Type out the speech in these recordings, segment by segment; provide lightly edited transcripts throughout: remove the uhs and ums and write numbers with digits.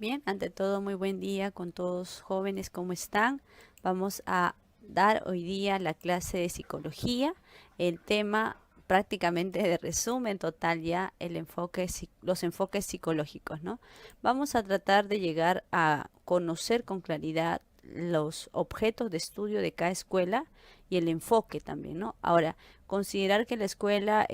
Bien, ante todo, muy buen día con todos jóvenes, ¿cómo están? Vamos a dar hoy día la clase de psicología. El tema prácticamente de resumen total ya el enfoque, los enfoques psicológicos, ¿no? Vamos a tratar de llegar a conocer con claridad los objetos de estudio de cada escuela y el enfoque también, ¿no? Ahora, considerar que la escuela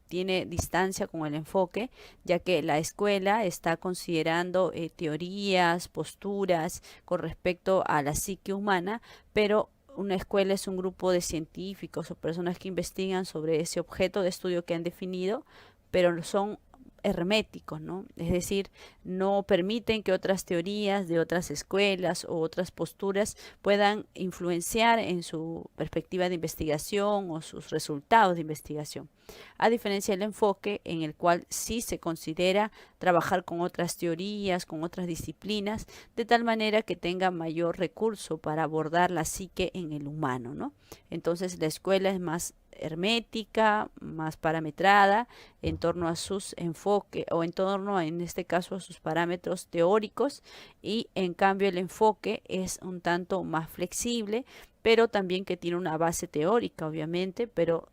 tiene distancia con el enfoque, ya que la escuela está considerando teorías, posturas con respecto a la psique humana, pero una escuela es un grupo de científicos o personas que investigan sobre ese objeto de estudio que han definido, pero son herméticos, ¿no? Es decir, no permiten que otras teorías de otras escuelas o otras posturas puedan influenciar en su perspectiva de investigación o sus resultados de investigación, a diferencia del enfoque en el cual sí se considera trabajar con otras teorías, con otras disciplinas, de tal manera que tenga mayor recurso para abordar la psique en el humano, ¿no? Entonces la escuela es más hermética, más parametrada en torno a sus enfoques o en torno en este caso a sus parámetros teóricos, y en cambio el enfoque es un tanto más flexible, pero también que tiene una base teórica obviamente, pero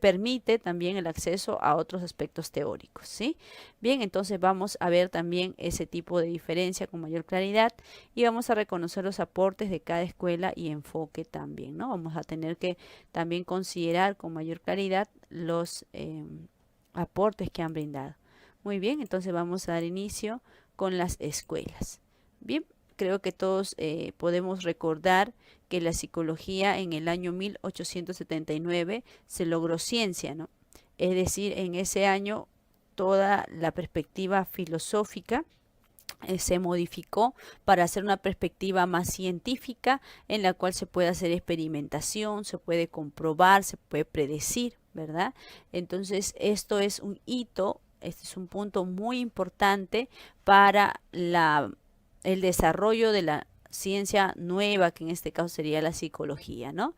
permite también el acceso a otros aspectos teóricos, ¿sí? Bien, entonces vamos a ver también ese tipo de diferencia con mayor claridad y vamos a reconocer los aportes de cada escuela y enfoque también, ¿no? Vamos a tener que también considerar con mayor claridad los aportes que han brindado. Muy bien, entonces vamos a dar inicio con las escuelas. Bien, creo que todos podemos recordar que la psicología en el año 1879 se logró ciencia, ¿no? Es decir, en ese año toda la perspectiva filosófica se modificó para hacer una perspectiva más científica en la cual se puede hacer experimentación, se puede comprobar, se puede predecir, ¿verdad? Entonces, esto es un hito, este es un punto muy importante para el desarrollo de la ciencia nueva, que en este caso sería la psicología, ¿no?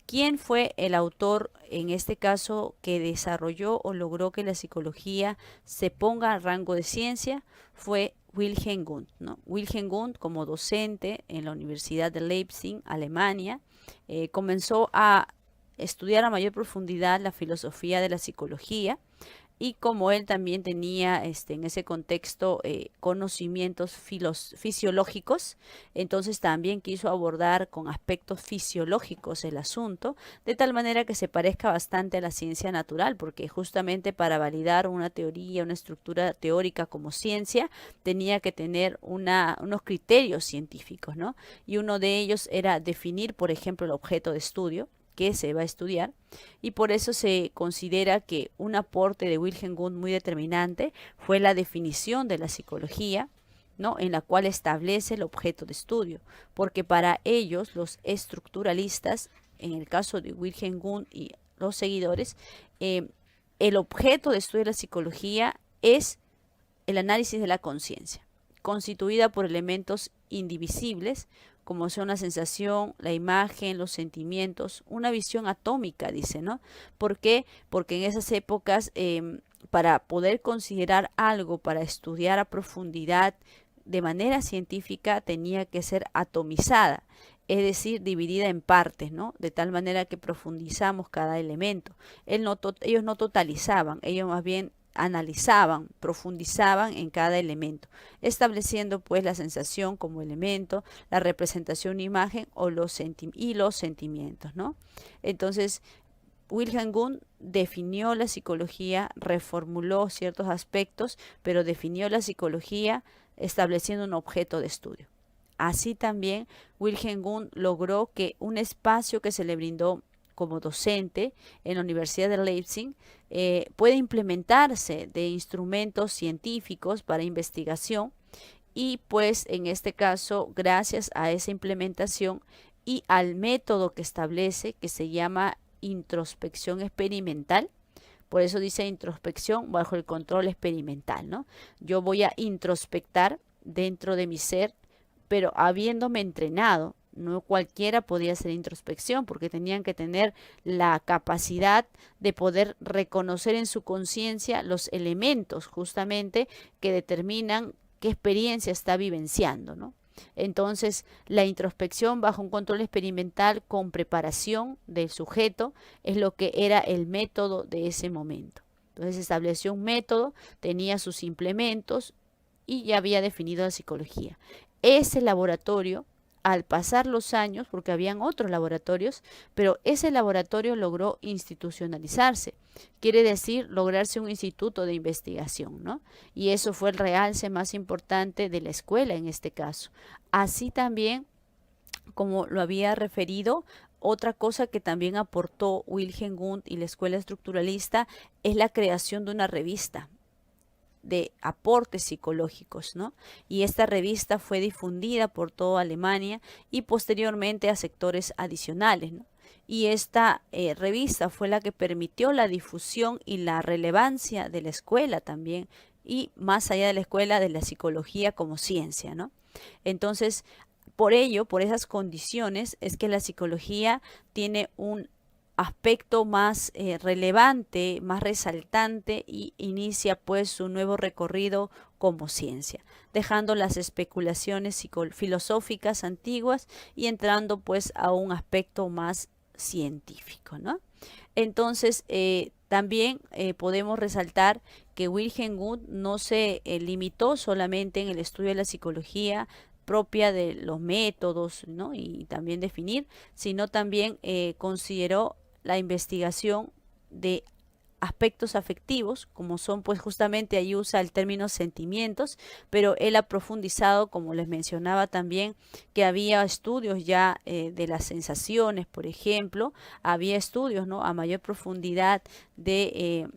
¿Quién fue el autor en este caso que desarrolló o logró que la psicología se ponga al rango de ciencia? Fue Wilhelm Wundt, ¿no? Wilhelm Wundt, como docente en la Universidad de Leipzig, Alemania, comenzó a estudiar a mayor profundidad la filosofía de la psicología, y como él también tenía en ese contexto conocimientos fisiológicos, entonces también quiso abordar con aspectos fisiológicos el asunto, de tal manera que se parezca bastante a la ciencia natural, porque justamente para validar una teoría, una estructura teórica como ciencia, tenía que tener unos criterios científicos, ¿no? Y uno de ellos era definir, por ejemplo, el objeto de estudio que se va a estudiar, y por eso se considera que un aporte de Wilhelm Wundt muy determinante fue la definición de la psicología, ¿no? En la cual establece el objeto de estudio, porque para ellos, los estructuralistas, en el caso de Wilhelm Wundt y los seguidores, eh, el objeto de estudio de la psicología es el análisis de la conciencia, constituida por elementos indivisibles, como son la sensación, la imagen, los sentimientos, una visión atómica, dice, ¿no? ¿Por qué? Porque en esas épocas, para poder considerar algo, para estudiar a profundidad, de manera científica, tenía que ser atomizada, es decir, dividida en partes, ¿no? De tal manera que profundizamos cada elemento. Ellos no totalizaban, ellos más bien analizaban, profundizaban en cada elemento, estableciendo pues la sensación como elemento, la representación imagen o los sentimientos, ¿no? Entonces, Wilhelm Wundt definió la psicología, reformuló ciertos aspectos, pero definió la psicología estableciendo un objeto de estudio. Así también Wilhelm Wundt logró que un espacio que se le brindó como docente en la Universidad de Leipzig puede implementarse de instrumentos científicos para investigación, y pues en este caso, gracias a esa implementación y al método que establece, que se llama introspección experimental. Por eso dice introspección bajo el control experimental, ¿no? Yo voy a introspectar dentro de mi ser, pero habiéndome entrenado. No cualquiera podía hacer introspección, porque tenían que tener la capacidad de poder reconocer en su conciencia los elementos justamente que determinan qué experiencia está vivenciando, ¿no? Entonces, la introspección bajo un control experimental con preparación del sujeto es lo que era el método de ese momento. Entonces, estableció un método, tenía sus implementos y ya había definido la psicología. Ese laboratorio, al pasar los años, porque habían otros laboratorios, pero ese laboratorio logró institucionalizarse. Quiere decir, lograrse un instituto de investigación, ¿no? Y eso fue el realce más importante de la escuela en este caso. Así también, como lo había referido, otra cosa que también aportó Wilhelm Wundt y la escuela estructuralista es la creación de una revista de aportes psicológicos, ¿no? Y esta revista fue difundida por toda Alemania y posteriormente a sectores adicionales, ¿no? Y esta revista fue la que permitió la difusión y la relevancia de la escuela también, y más allá de la escuela, de la psicología como ciencia, ¿no? Entonces, por ello, por esas condiciones, es que la psicología tiene un aspecto más relevante, más resaltante, y inicia pues su nuevo recorrido como ciencia, dejando las especulaciones filosóficas antiguas y entrando pues a un aspecto más científico, ¿no? Entonces, también podemos resaltar que Wilhelm Wundt no se limitó solamente en el estudio de la psicología propia de los métodos, ¿no? Y también definir, sino también consideró la investigación de aspectos afectivos, como son pues justamente ahí usa el término sentimientos, pero él ha profundizado, como les mencionaba también, que había estudios ya de las sensaciones, por ejemplo, había estudios, ¿no?, a mayor profundidad de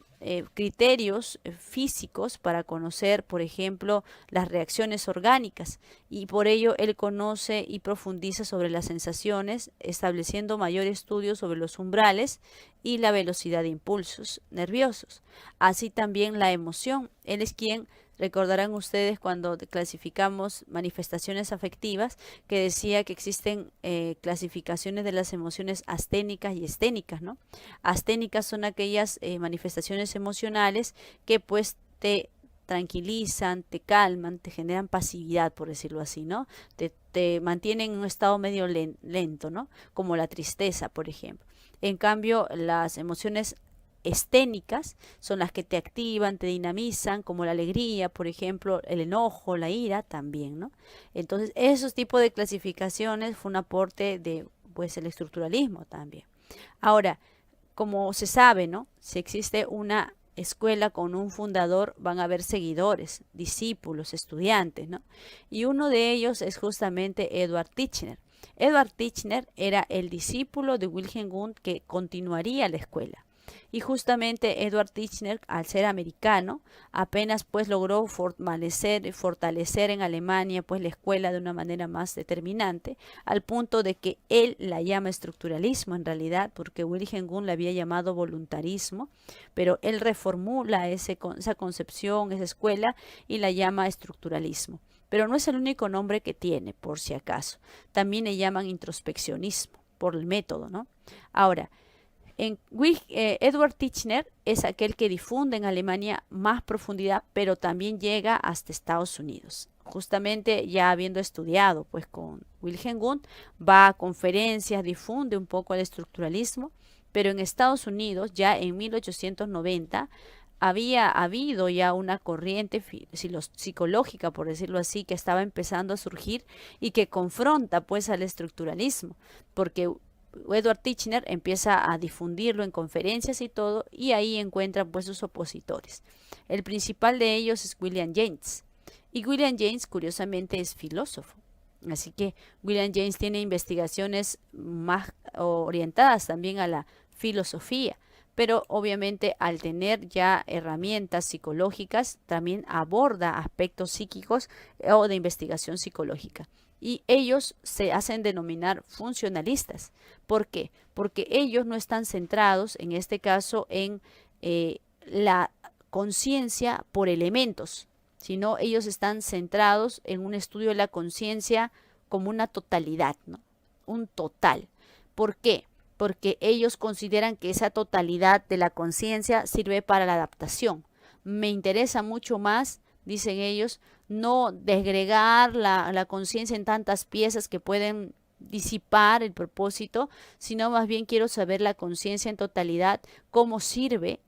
criterios físicos para conocer, por ejemplo, las reacciones orgánicas, y por ello él conoce y profundiza sobre las sensaciones, estableciendo mayor estudio sobre los umbrales y la velocidad de impulsos nerviosos. Así también la emoción. Él es quien, recordarán ustedes cuando clasificamos manifestaciones afectivas, que decía que existen clasificaciones de las emociones asténicas y esténicas, ¿no? Asténicas son aquellas manifestaciones emocionales que pues te tranquilizan, te calman, te generan pasividad, por decirlo así, ¿no? Te mantienen en un estado medio lento, ¿no? Como la tristeza, por ejemplo. En cambio, las emociones esténicas son las que te activan, te dinamizan, como la alegría, por ejemplo, el enojo, la ira también, ¿no? Entonces, esos tipos de clasificaciones fue un aporte de, pues, el estructuralismo también. Ahora, como se sabe, ¿no? Si existe una escuela con un fundador, van a haber seguidores, discípulos, estudiantes, ¿no? Y uno de ellos es justamente Edward Titchener. Edward Titchener era el discípulo de Wilhelm Wundt que continuaría la escuela. Y justamente Edward Titchener, al ser americano, apenas pues logró fortalecer en Alemania pues la escuela de una manera más determinante, al punto de que él la llama estructuralismo en realidad, porque Wilhelm Wundt la había llamado voluntarismo, pero él reformula esa concepción, esa escuela, y la llama estructuralismo. Pero no es el único nombre que tiene, por si acaso. También le llaman introspeccionismo, por el método, ¿no? Ahora, Edward Titchener es aquel que difunde en Alemania más profundidad, pero también llega hasta Estados Unidos. Justamente ya habiendo estudiado pues con Wilhelm Wundt, va a conferencias, difunde un poco el estructuralismo, pero en Estados Unidos ya en 1890 había habido ya una corriente psicológica, por decirlo así, que estaba empezando a surgir y que confronta pues al estructuralismo, porque Edward Titchener empieza a difundirlo en conferencias y todo, y ahí encuentran pues sus opositores. El principal de ellos es William James, y William James curiosamente es filósofo. Así que William James tiene investigaciones más orientadas también a la filosofía, pero obviamente al tener ya herramientas psicológicas también aborda aspectos psíquicos o de investigación psicológica. Y ellos se hacen denominar funcionalistas. ¿Por qué? Porque ellos no están centrados, en este caso, en la conciencia por elementos, sino ellos están centrados en un estudio de la conciencia como una totalidad, ¿no? Un total. ¿Por qué? Porque ellos consideran que esa totalidad de la conciencia sirve para la adaptación. Me interesa mucho más dicen ellos, no desgregar la conciencia en tantas piezas que pueden disipar el propósito, sino más bien quiero saber la conciencia en totalidad, cómo sirve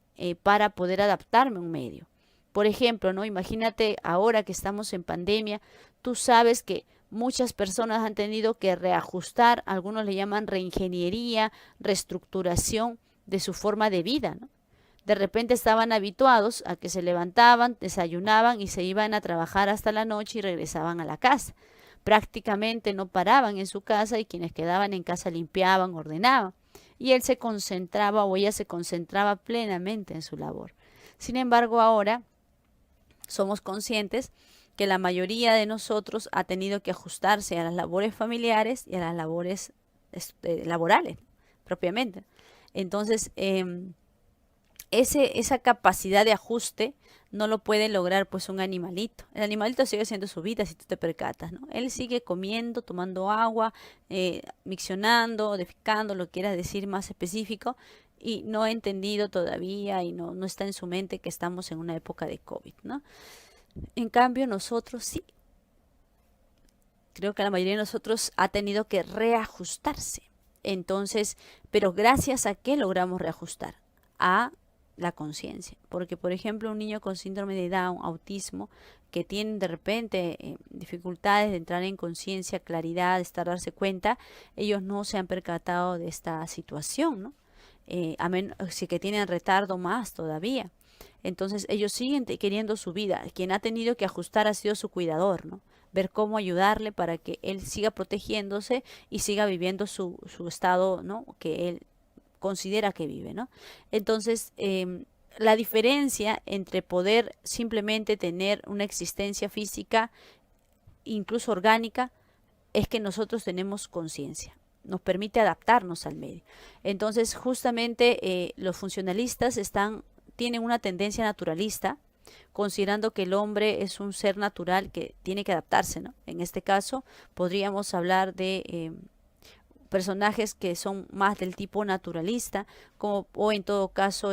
para poder adaptarme a un medio. Por ejemplo, ¿no? Imagínate ahora que estamos en pandemia, tú sabes que muchas personas han tenido que reajustar, algunos le llaman reingeniería, reestructuración de su forma de vida, ¿no? De repente estaban habituados a que se levantaban, desayunaban y se iban a trabajar hasta la noche y regresaban a la casa. Prácticamente no paraban en su casa y quienes quedaban en casa limpiaban, ordenaban. Y él se concentraba o ella se concentraba plenamente en su labor. Sin embargo, ahora somos conscientes que la mayoría de nosotros ha tenido que ajustarse a las labores familiares y a las labores laborales propiamente. Entonces, esa capacidad de ajuste no lo puede lograr pues un animalito. El animalito sigue haciendo su vida si tú te percatas, ¿no? Él sigue comiendo, tomando agua, miccionando, defecando, lo que quieras decir más específico, y no ha entendido todavía y no está en su mente que estamos en una época de COVID, ¿no? En cambio, nosotros sí. Creo que la mayoría de nosotros ha tenido que reajustarse. Entonces, pero gracias a qué logramos reajustar? A la conciencia. Porque, por ejemplo, un niño con síndrome de Down, autismo, que tiene de repente dificultades de entrar en conciencia, claridad, de estar darse cuenta, ellos no se han percatado de esta situación, ¿no? A menos si que tienen retardo más todavía. Entonces ellos siguen queriendo su vida. Quien ha tenido que ajustar ha sido su cuidador, ¿no? Ver cómo ayudarle para que él siga protegiéndose y siga viviendo su estado, ¿no? Que él considera que vive, ¿no? Entonces, la diferencia entre poder simplemente tener una existencia física, incluso orgánica, es que nosotros tenemos conciencia. Nos permite adaptarnos al medio. Entonces, justamente los funcionalistas tienen una tendencia naturalista, considerando que el hombre es un ser natural que tiene que adaptarse, ¿no? En este caso, podríamos hablar de personajes que son más del tipo naturalista, o en todo caso,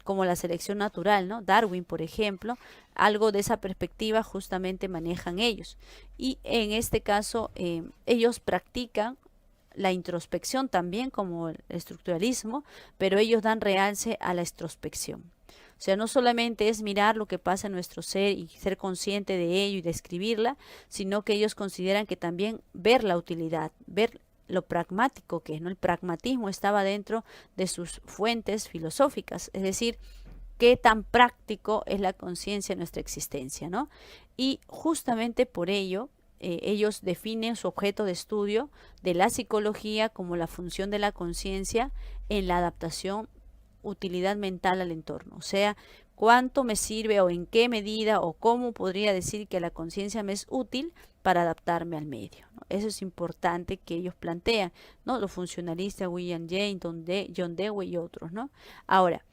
como la selección natural, ¿no? Darwin, por ejemplo, algo de esa perspectiva justamente manejan ellos. Y en este caso, ellos practican la introspección también como el estructuralismo, pero ellos dan realce a la introspección. O sea, no solamente es mirar lo que pasa en nuestro ser y ser consciente de ello y describirla, sino que ellos consideran que también ver la utilidad, ver lo pragmático que es, ¿no? El pragmatismo estaba dentro de sus fuentes filosóficas, es decir, qué tan práctico es la conciencia en nuestra existencia, ¿no? Y justamente por ello, ellos definen su objeto de estudio de la psicología como la función de la conciencia en la adaptación, utilidad mental al entorno. O sea, cuánto me sirve o en qué medida o cómo podría decir que la conciencia me es útil para adaptarme al medio, ¿no? Eso es importante que ellos plantean, ¿no? Los funcionalistas, William James, John Dewey y otros, ¿no? Ahora,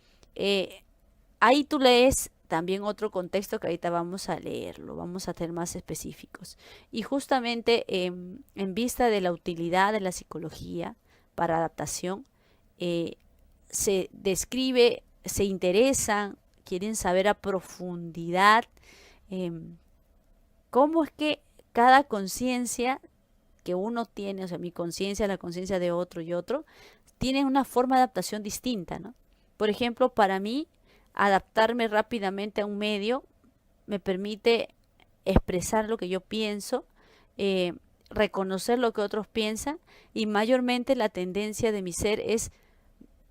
ahí tú lees también otro contexto que ahorita vamos a leerlo, vamos a ser más específicos. Y justamente en vista de la utilidad de la psicología para adaptación, se describe, se interesan, quieren saber a profundidad cómo es que cada conciencia que uno tiene, o sea, mi conciencia, la conciencia de otro y otro, tienen una forma de adaptación distinta, ¿no? Por ejemplo, para mí, adaptarme rápidamente a un medio me permite expresar lo que yo pienso, reconocer lo que otros piensan, y mayormente la tendencia de mi ser es: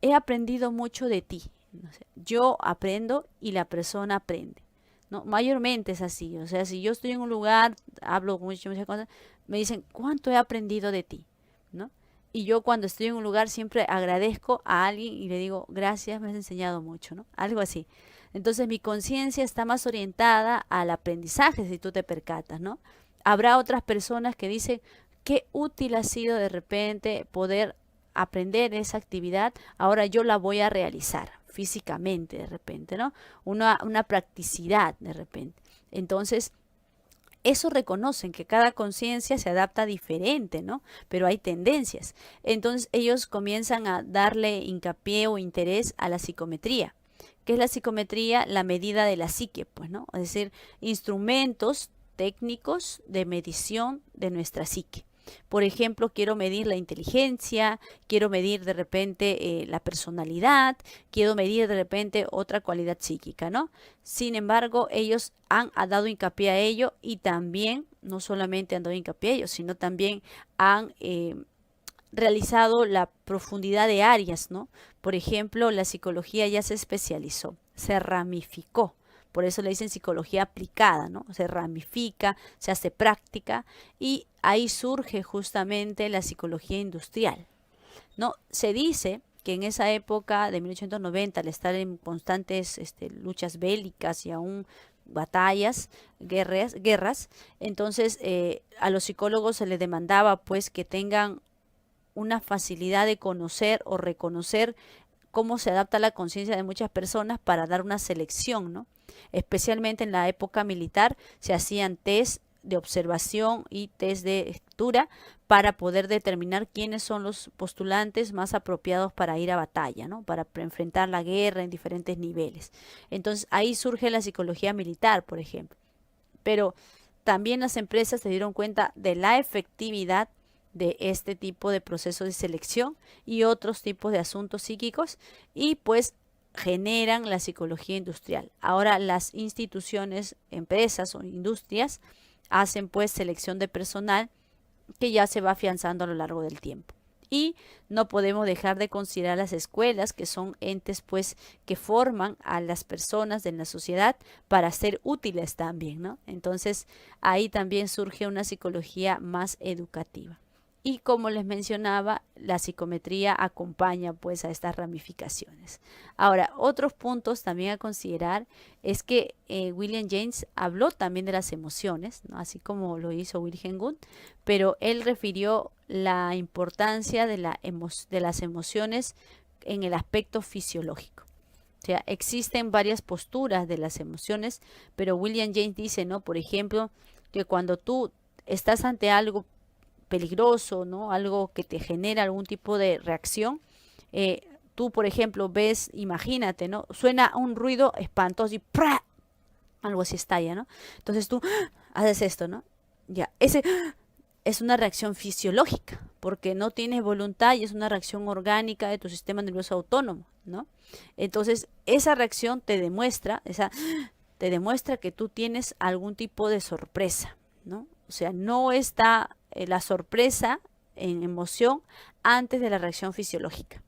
he aprendido mucho de ti. No sé, yo aprendo y la persona aprende, ¿no? Mayormente es así. O sea, si yo estoy en un lugar, hablo muchas cosas, me dicen: ¿cuánto he aprendido de ti? ¿No? Y yo cuando estoy en un lugar siempre agradezco a alguien y le digo: gracias, me has enseñado mucho, ¿no? Algo así. Entonces mi conciencia está más orientada al aprendizaje, si tú te percatas, ¿no? Habrá otras personas que dicen: qué útil ha sido de repente poder aprender esa actividad, ahora yo la voy a realizar físicamente de repente, ¿no? Una practicidad de repente. Entonces, eso reconocen que cada conciencia se adapta diferente, ¿no? Pero hay tendencias. Entonces ellos comienzan a darle hincapié o interés a la psicometría, ¿Qué es la psicometría? La medida de la psique, pues, ¿no? Es decir, instrumentos técnicos de medición de nuestra psique. Por ejemplo, quiero medir la inteligencia, quiero medir de repente la personalidad, quiero medir de repente otra cualidad psíquica, ¿no? Sin embargo, ellos han dado hincapié a ello y también, no solamente han dado hincapié a ello, sino también han realizado la profundidad de áreas, ¿no? Por ejemplo, la psicología ya se especializó, se ramificó. Por eso le dicen psicología aplicada, ¿no? Se ramifica, se hace práctica y ahí surge justamente la psicología industrial, ¿no? Se dice que en esa época de 1890, al estar en constantes luchas bélicas y aún batallas, guerras, entonces a los psicólogos se les demandaba pues que tengan una facilidad de conocer o reconocer cómo se adapta la conciencia de muchas personas para dar una selección, ¿no? Especialmente en la época militar se hacían test de observación y test de lectura para poder determinar quiénes son los postulantes más apropiados para ir a batalla, ¿no? Para enfrentar la guerra en diferentes niveles. Entonces ahí surge la psicología militar, por ejemplo. Pero también las empresas se dieron cuenta de la efectividad de este tipo de procesos de selección y otros tipos de asuntos psíquicos y pues generan la psicología industrial. Ahora las instituciones, empresas o industrias hacen pues selección de personal que ya se va afianzando a lo largo del tiempo. Y no podemos dejar de considerar las escuelas, que son entes pues que forman a las personas de la sociedad para ser útiles también, ¿no? Entonces ahí también surge una psicología más educativa. Y como les mencionaba, la psicometría acompaña pues a estas ramificaciones. Ahora, otros puntos también a considerar es que William James habló también de las emociones, ¿no? Así como lo hizo Wilhelm Wundt, pero él refirió la importancia de las emociones en el aspecto fisiológico. O sea, existen varias posturas de las emociones, pero William James dice, ¿no? Por ejemplo, que cuando tú estás ante algo peligroso, ¿no? Algo que te genera algún tipo de reacción. Tú, por ejemplo, ves, imagínate, ¿no? Suena un ruido espantoso y ¡prá! Algo así estalla, ¿no? Entonces tú haces esto, ¿no? Ya, ese es una reacción fisiológica, porque no tienes voluntad y es una reacción orgánica de tu sistema nervioso autónomo, ¿no? Entonces, esa reacción te demuestra que tú tienes algún tipo de sorpresa, ¿no? O sea, no está la sorpresa en emoción antes de la reacción fisiológica,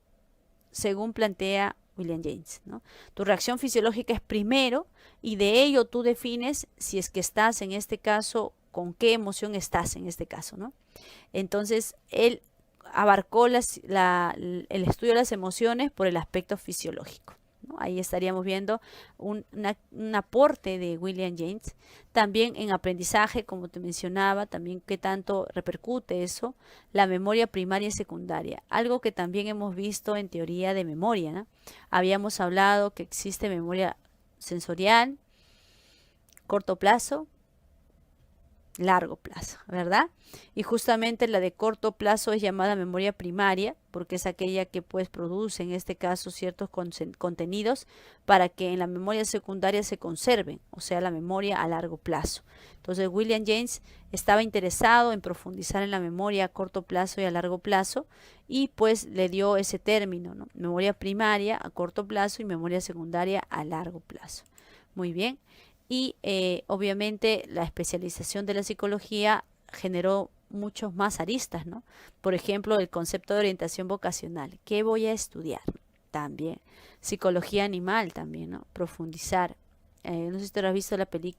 según plantea William James, ¿no? Tu reacción fisiológica es primero y de ello tú defines si es que estás en este caso, con qué emoción estás en este caso, ¿no? Entonces, él abarcó el estudio de las emociones por el aspecto fisiológico, ¿no? Ahí estaríamos viendo un aporte de William James. También en aprendizaje, como te mencionaba, también qué tanto repercute eso, la memoria primaria y secundaria, algo que también hemos visto en teoría de memoria, ¿no? Habíamos hablado que existe memoria sensorial, corto plazo, largo plazo, ¿verdad? Y justamente la de corto plazo es llamada memoria primaria porque es aquella que pues produce en este caso ciertos contenidos para que en la memoria secundaria se conserven, o sea, la memoria a largo plazo. Entonces William James estaba interesado en profundizar en la memoria a corto plazo y a largo plazo y pues le dio ese término, ¿no? Memoria primaria a corto plazo y memoria secundaria a largo plazo. Muy bien. Y obviamente la especialización de la psicología generó muchos más aristas, ¿no? Por ejemplo, el concepto de orientación vocacional. ¿Qué voy a estudiar? También. Psicología animal también, ¿no? Profundizar. No sé si tú has visto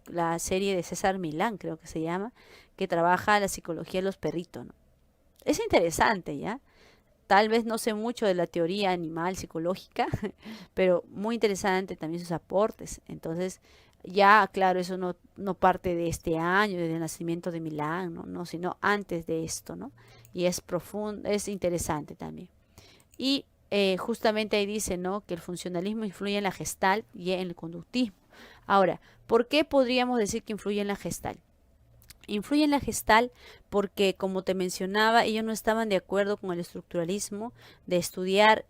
la serie de César Milán, creo que se llama, que trabaja la psicología de los perritos, ¿no? Es interesante, ¿ya? Tal vez no sé mucho de la teoría animal psicológica, pero muy interesante también sus aportes. Entonces, ya, claro, eso no parte de este año, desde el nacimiento de Milán, ¿no? Sino antes de esto, ¿no? Y es profundo, es interesante también. Y justamente ahí dice, ¿no? Que el funcionalismo influye en la Gestalt y en el conductismo. Ahora, ¿por qué podríamos decir que influye en la Gestalt? Influye en la Gestalt porque, como te mencionaba, ellos no estaban de acuerdo con el estructuralismo de estudiar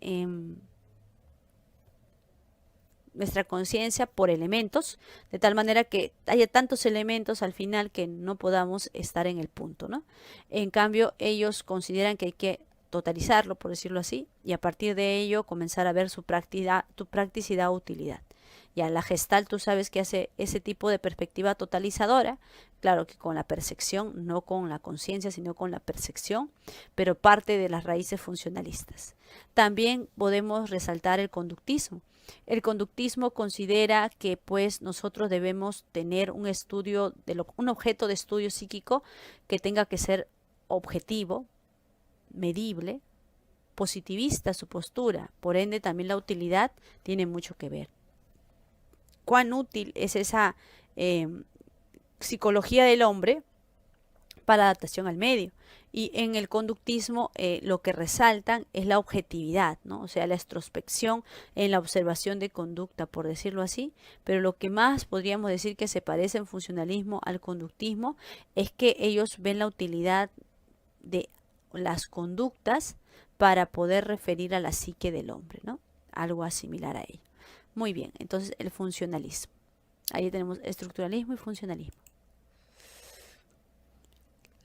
nuestra conciencia por elementos, de tal manera que haya tantos elementos al final que no podamos estar en el punto, ¿no? En cambio, ellos consideran que hay que totalizarlo, por decirlo así, y a partir de ello comenzar a ver su practicidad o utilidad. Ya la Gestalt, tú sabes que hace ese tipo de perspectiva totalizadora, claro que con la percepción, no con la conciencia, sino con la percepción, pero parte de las raíces funcionalistas. También podemos resaltar el conductismo. El conductismo considera que pues nosotros debemos tener un estudio, un objeto de estudio psíquico que tenga que ser objetivo, medible, positivista su postura, por ende también la utilidad tiene mucho que ver. ¿Cuán útil es esa psicología del hombre para adaptación al medio? Y en el conductismo lo que resaltan es la objetividad, ¿no? O sea, la introspección en la observación de conducta, por decirlo así, pero lo que más podríamos decir que se parece en funcionalismo al conductismo es que ellos ven la utilidad de las conductas para poder referir a la psique del hombre, ¿no? Algo similar a ello. Muy bien, entonces el funcionalismo. Ahí tenemos estructuralismo y funcionalismo.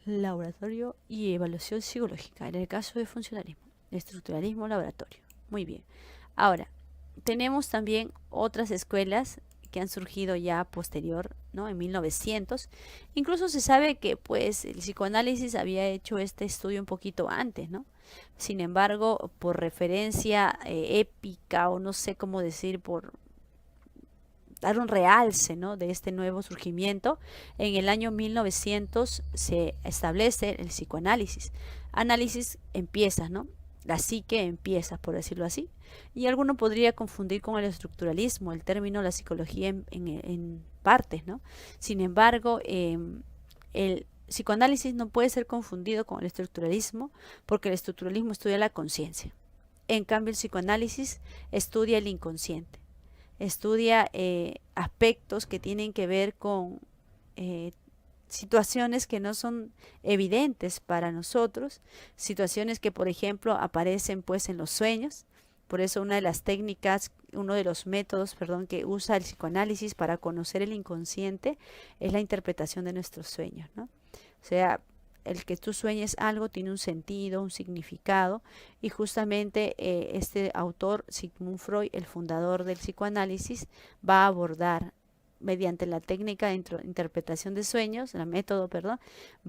Laboratorio y evaluación psicológica. En el caso de funcionalismo, estructuralismo, laboratorio. Muy bien. Ahora, tenemos también otras escuelas que han surgido ya posterior, ¿no? En 1900. Incluso se sabe que pues el psicoanálisis había hecho este estudio un poquito antes, ¿no? Sin embargo, por referencia épica o no sé cómo decir, por dar un realce, ¿no?, de este nuevo surgimiento, en el año 1900 se establece el psicoanálisis. Análisis empieza, ¿no? La psique empieza, por decirlo así. Y alguno podría confundir con el estructuralismo, el término la psicología en partes, ¿no? Sin embargo, el psicoanálisis no puede ser confundido con el estructuralismo porque el estructuralismo estudia la conciencia. En cambio, el psicoanálisis estudia el inconsciente. Estudia aspectos que tienen que ver con situaciones que no son evidentes para nosotros, situaciones que por ejemplo aparecen pues en los sueños. Por eso una de las técnicas, uno de los métodos, perdón, que usa el psicoanálisis para conocer el inconsciente es la interpretación de nuestros sueños, ¿no? O sea, el que tú sueñes algo tiene un sentido, un significado, y justamente este autor, Sigmund Freud, el fundador del psicoanálisis, va a abordar mediante la técnica de interpretación de sueños, el método, perdón,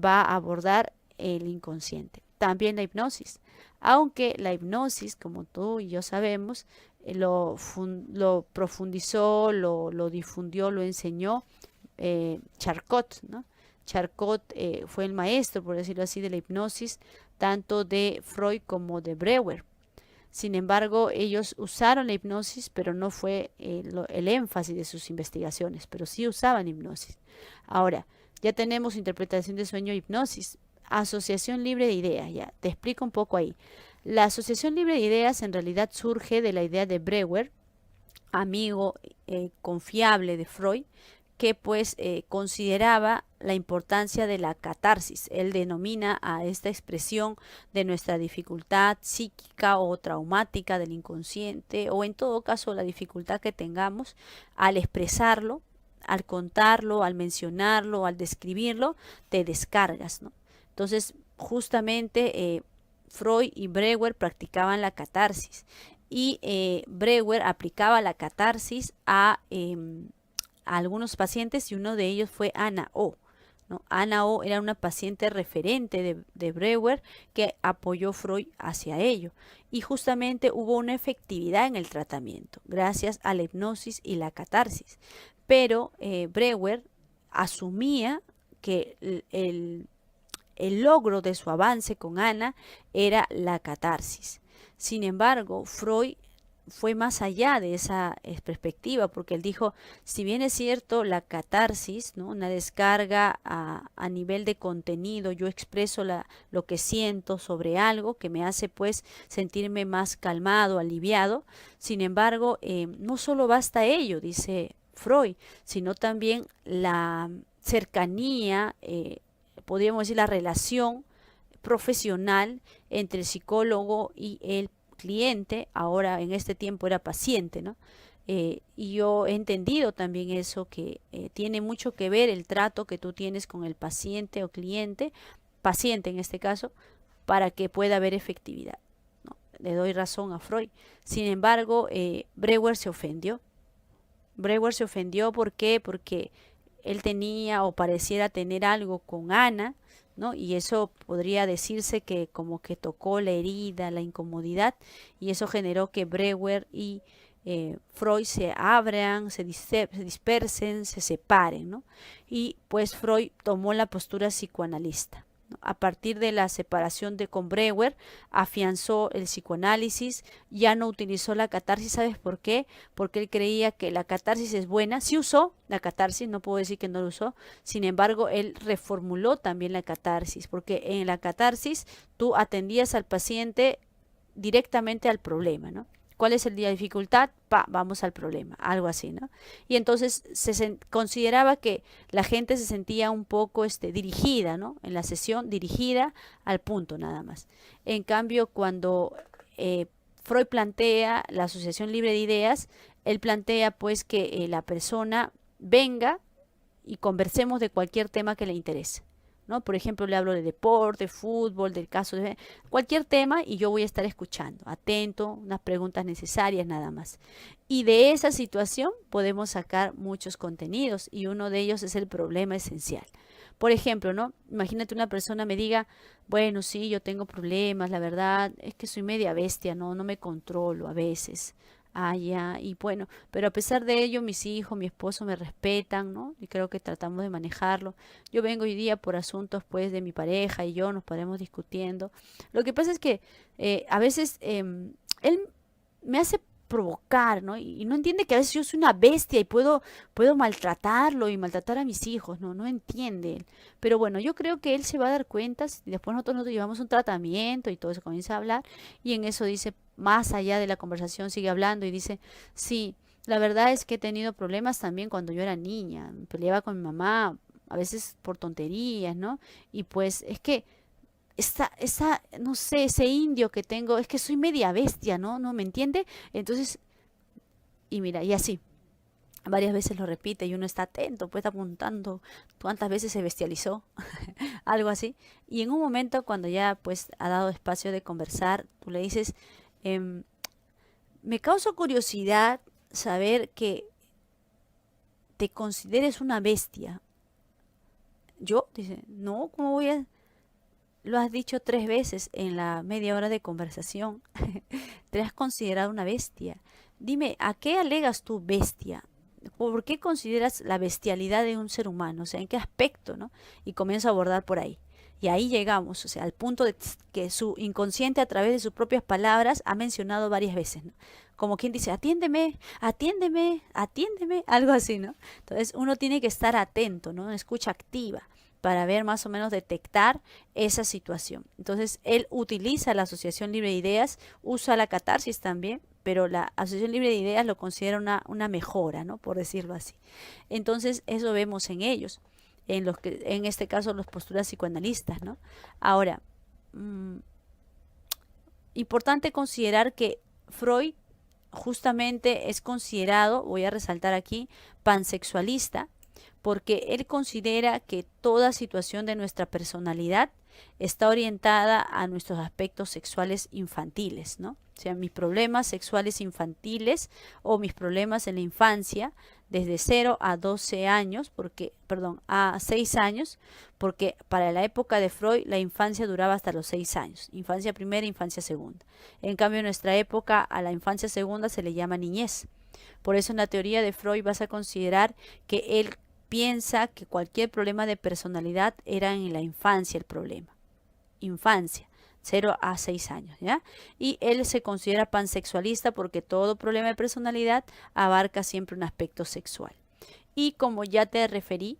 va a abordar el inconsciente. También la hipnosis, aunque la hipnosis, como tú y yo sabemos, lo profundizó, lo difundió, lo enseñó Charcot, ¿no? Charcot fue el maestro, por decirlo así, de la hipnosis, tanto de Freud como de Breuer. Sin embargo, ellos usaron la hipnosis, pero no fue el énfasis de sus investigaciones, pero sí usaban hipnosis. Ahora, ya tenemos interpretación de sueño e hipnosis. Asociación libre de ideas, ya, te explico un poco ahí. La asociación libre de ideas en realidad surge de la idea de Breuer, amigo confiable de Freud, que pues consideraba la importancia de la catarsis. Él denomina a esta expresión de nuestra dificultad psíquica o traumática del inconsciente, o en todo caso la dificultad que tengamos al expresarlo, al contarlo, al mencionarlo, al describirlo, te descargas, ¿no? Entonces, justamente Freud y Breuer practicaban la catarsis, y Breuer aplicaba la catarsis a algunos pacientes, y uno de ellos fue Anna O, ¿no? Anna O era una paciente referente de Breuer que apoyó Freud hacia ello, y justamente hubo una efectividad en el tratamiento gracias a la hipnosis y la catarsis. Pero Breuer asumía que el logro de su avance con Anna era la catarsis. Sin embargo, Freud fue más allá de esa perspectiva, porque él dijo, si bien es cierto la catarsis, ¿no?, una descarga a nivel de contenido, yo expreso lo que siento sobre algo que me hace pues sentirme más calmado, aliviado. Sin embargo, no solo basta ello, dice Freud, sino también la cercanía, podríamos decir la relación profesional entre el psicólogo y el cliente, ahora en este tiempo era paciente, ¿no? Y yo he entendido también eso, que tiene mucho que ver el trato que tú tienes con el paciente o cliente, paciente en este caso, para que pueda haber efectividad, ¿no? Le doy razón a Freud. Sin embargo, Breuer se ofendió. Breuer se ofendió, ¿por qué? Porque él tenía o pareciera tener algo con Ana, ¿no? Y eso podría decirse que como que tocó la herida, la incomodidad, y eso generó que Breuer y Freud se abran, se dispersen, se separen, ¿no? Y pues Freud tomó la postura psicoanalista, ¿no? A partir de la separación de con Breuer, afianzó el psicoanálisis, ya no utilizó la catarsis. ¿Sabes por qué? Porque él creía que la catarsis es buena. Sí usó la catarsis, no puedo decir que no lo usó. Sin embargo, él reformuló también la catarsis, porque en la catarsis tú atendías al paciente directamente al problema, ¿no? ¿Cuál es la dificultad? Vamos al problema, algo así, ¿no? Y entonces consideraba que la gente se sentía un poco dirigida, ¿no? En la sesión, dirigida al punto nada más. En cambio, cuando eh, Freud plantea la asociación libre de ideas, él plantea pues que la persona venga y conversemos de cualquier tema que le interese, ¿no? Por ejemplo, le hablo de deporte, fútbol, del caso de cualquier tema, y yo voy a estar escuchando, atento, unas preguntas necesarias nada más. Y de esa situación podemos sacar muchos contenidos, y uno de ellos es el problema esencial. Por ejemplo, ¿no? Imagínate una persona me diga, bueno, sí, yo tengo problemas, la verdad es que soy media bestia, ¿no? No me controlo a veces. Ah, ya, y bueno, pero a pesar de ello, mis hijos, mi esposo me respetan, ¿no? Y creo que tratamos de manejarlo. Yo vengo hoy día por asuntos, pues, de mi pareja y yo nos paremos discutiendo. Lo que pasa es que a veces él me hace provocar, ¿no? Y no entiende que a veces yo soy una bestia y puedo maltratarlo y maltratar a mis hijos, ¿no? No entiende él. Pero bueno, yo creo que él se va a dar cuenta y después nosotros llevamos un tratamiento y todo eso, comienza a hablar y en eso dice, más allá de la conversación, sigue hablando y dice, sí, la verdad es que he tenido problemas también cuando yo era niña, peleaba con mi mamá, a veces por tonterías, ¿no? Y pues es que no sé, ese indio que tengo, es que soy media bestia, ¿no? ¿No me entiende? Entonces, y mira, y así, varias veces lo repite y uno está atento, pues está apuntando cuántas veces se bestializó, algo así. Y en un momento, cuando ya pues ha dado espacio de conversar, tú le dices, em, me causa curiosidad saber que te consideres una bestia. Yo, dice, no, ¿cómo voy a...? Lo has dicho 3 veces en la media hora de conversación. Te has considerado una bestia. Dime, ¿a qué alegas tú bestia? ¿Por qué consideras la bestialidad de un ser humano? O sea, ¿en qué aspecto, no? Y comienzo a abordar por ahí. Y ahí llegamos, o sea, al punto de que su inconsciente a través de sus propias palabras ha mencionado varias veces, ¿no? Como quien dice, atiéndeme, atiéndeme, atiéndeme, algo así, ¿no? Entonces uno tiene que estar atento, ¿no? Una escucha activa para ver más o menos detectar esa situación. Entonces él utiliza la asociación libre de ideas, usa la catarsis también, pero la asociación libre de ideas lo considera una mejora, ¿no? Por decirlo así. Entonces eso vemos en ellos, en los que, en este caso, los posturas psicoanalistas, ¿no? Ahora, mm, importante considerar que Freud justamente es considerado, voy a resaltar aquí, pansexualista, porque él considera que toda situación de nuestra personalidad está orientada a nuestros aspectos sexuales infantiles, ¿no? O sea, mis problemas sexuales infantiles o mis problemas en la infancia, desde 0 a 12 años, porque, perdón, a 6 años, porque para la época de Freud la infancia duraba hasta los 6 años, infancia primera, infancia segunda. En cambio, en nuestra época a la infancia segunda se le llama niñez. Por eso en la teoría de Freud vas a considerar que él piensa que cualquier problema de personalidad era en la infancia el problema. Infancia, 0 a 6 años, ¿ya? Y él se considera pansexualista porque todo problema de personalidad abarca siempre un aspecto sexual. Y como ya te referí,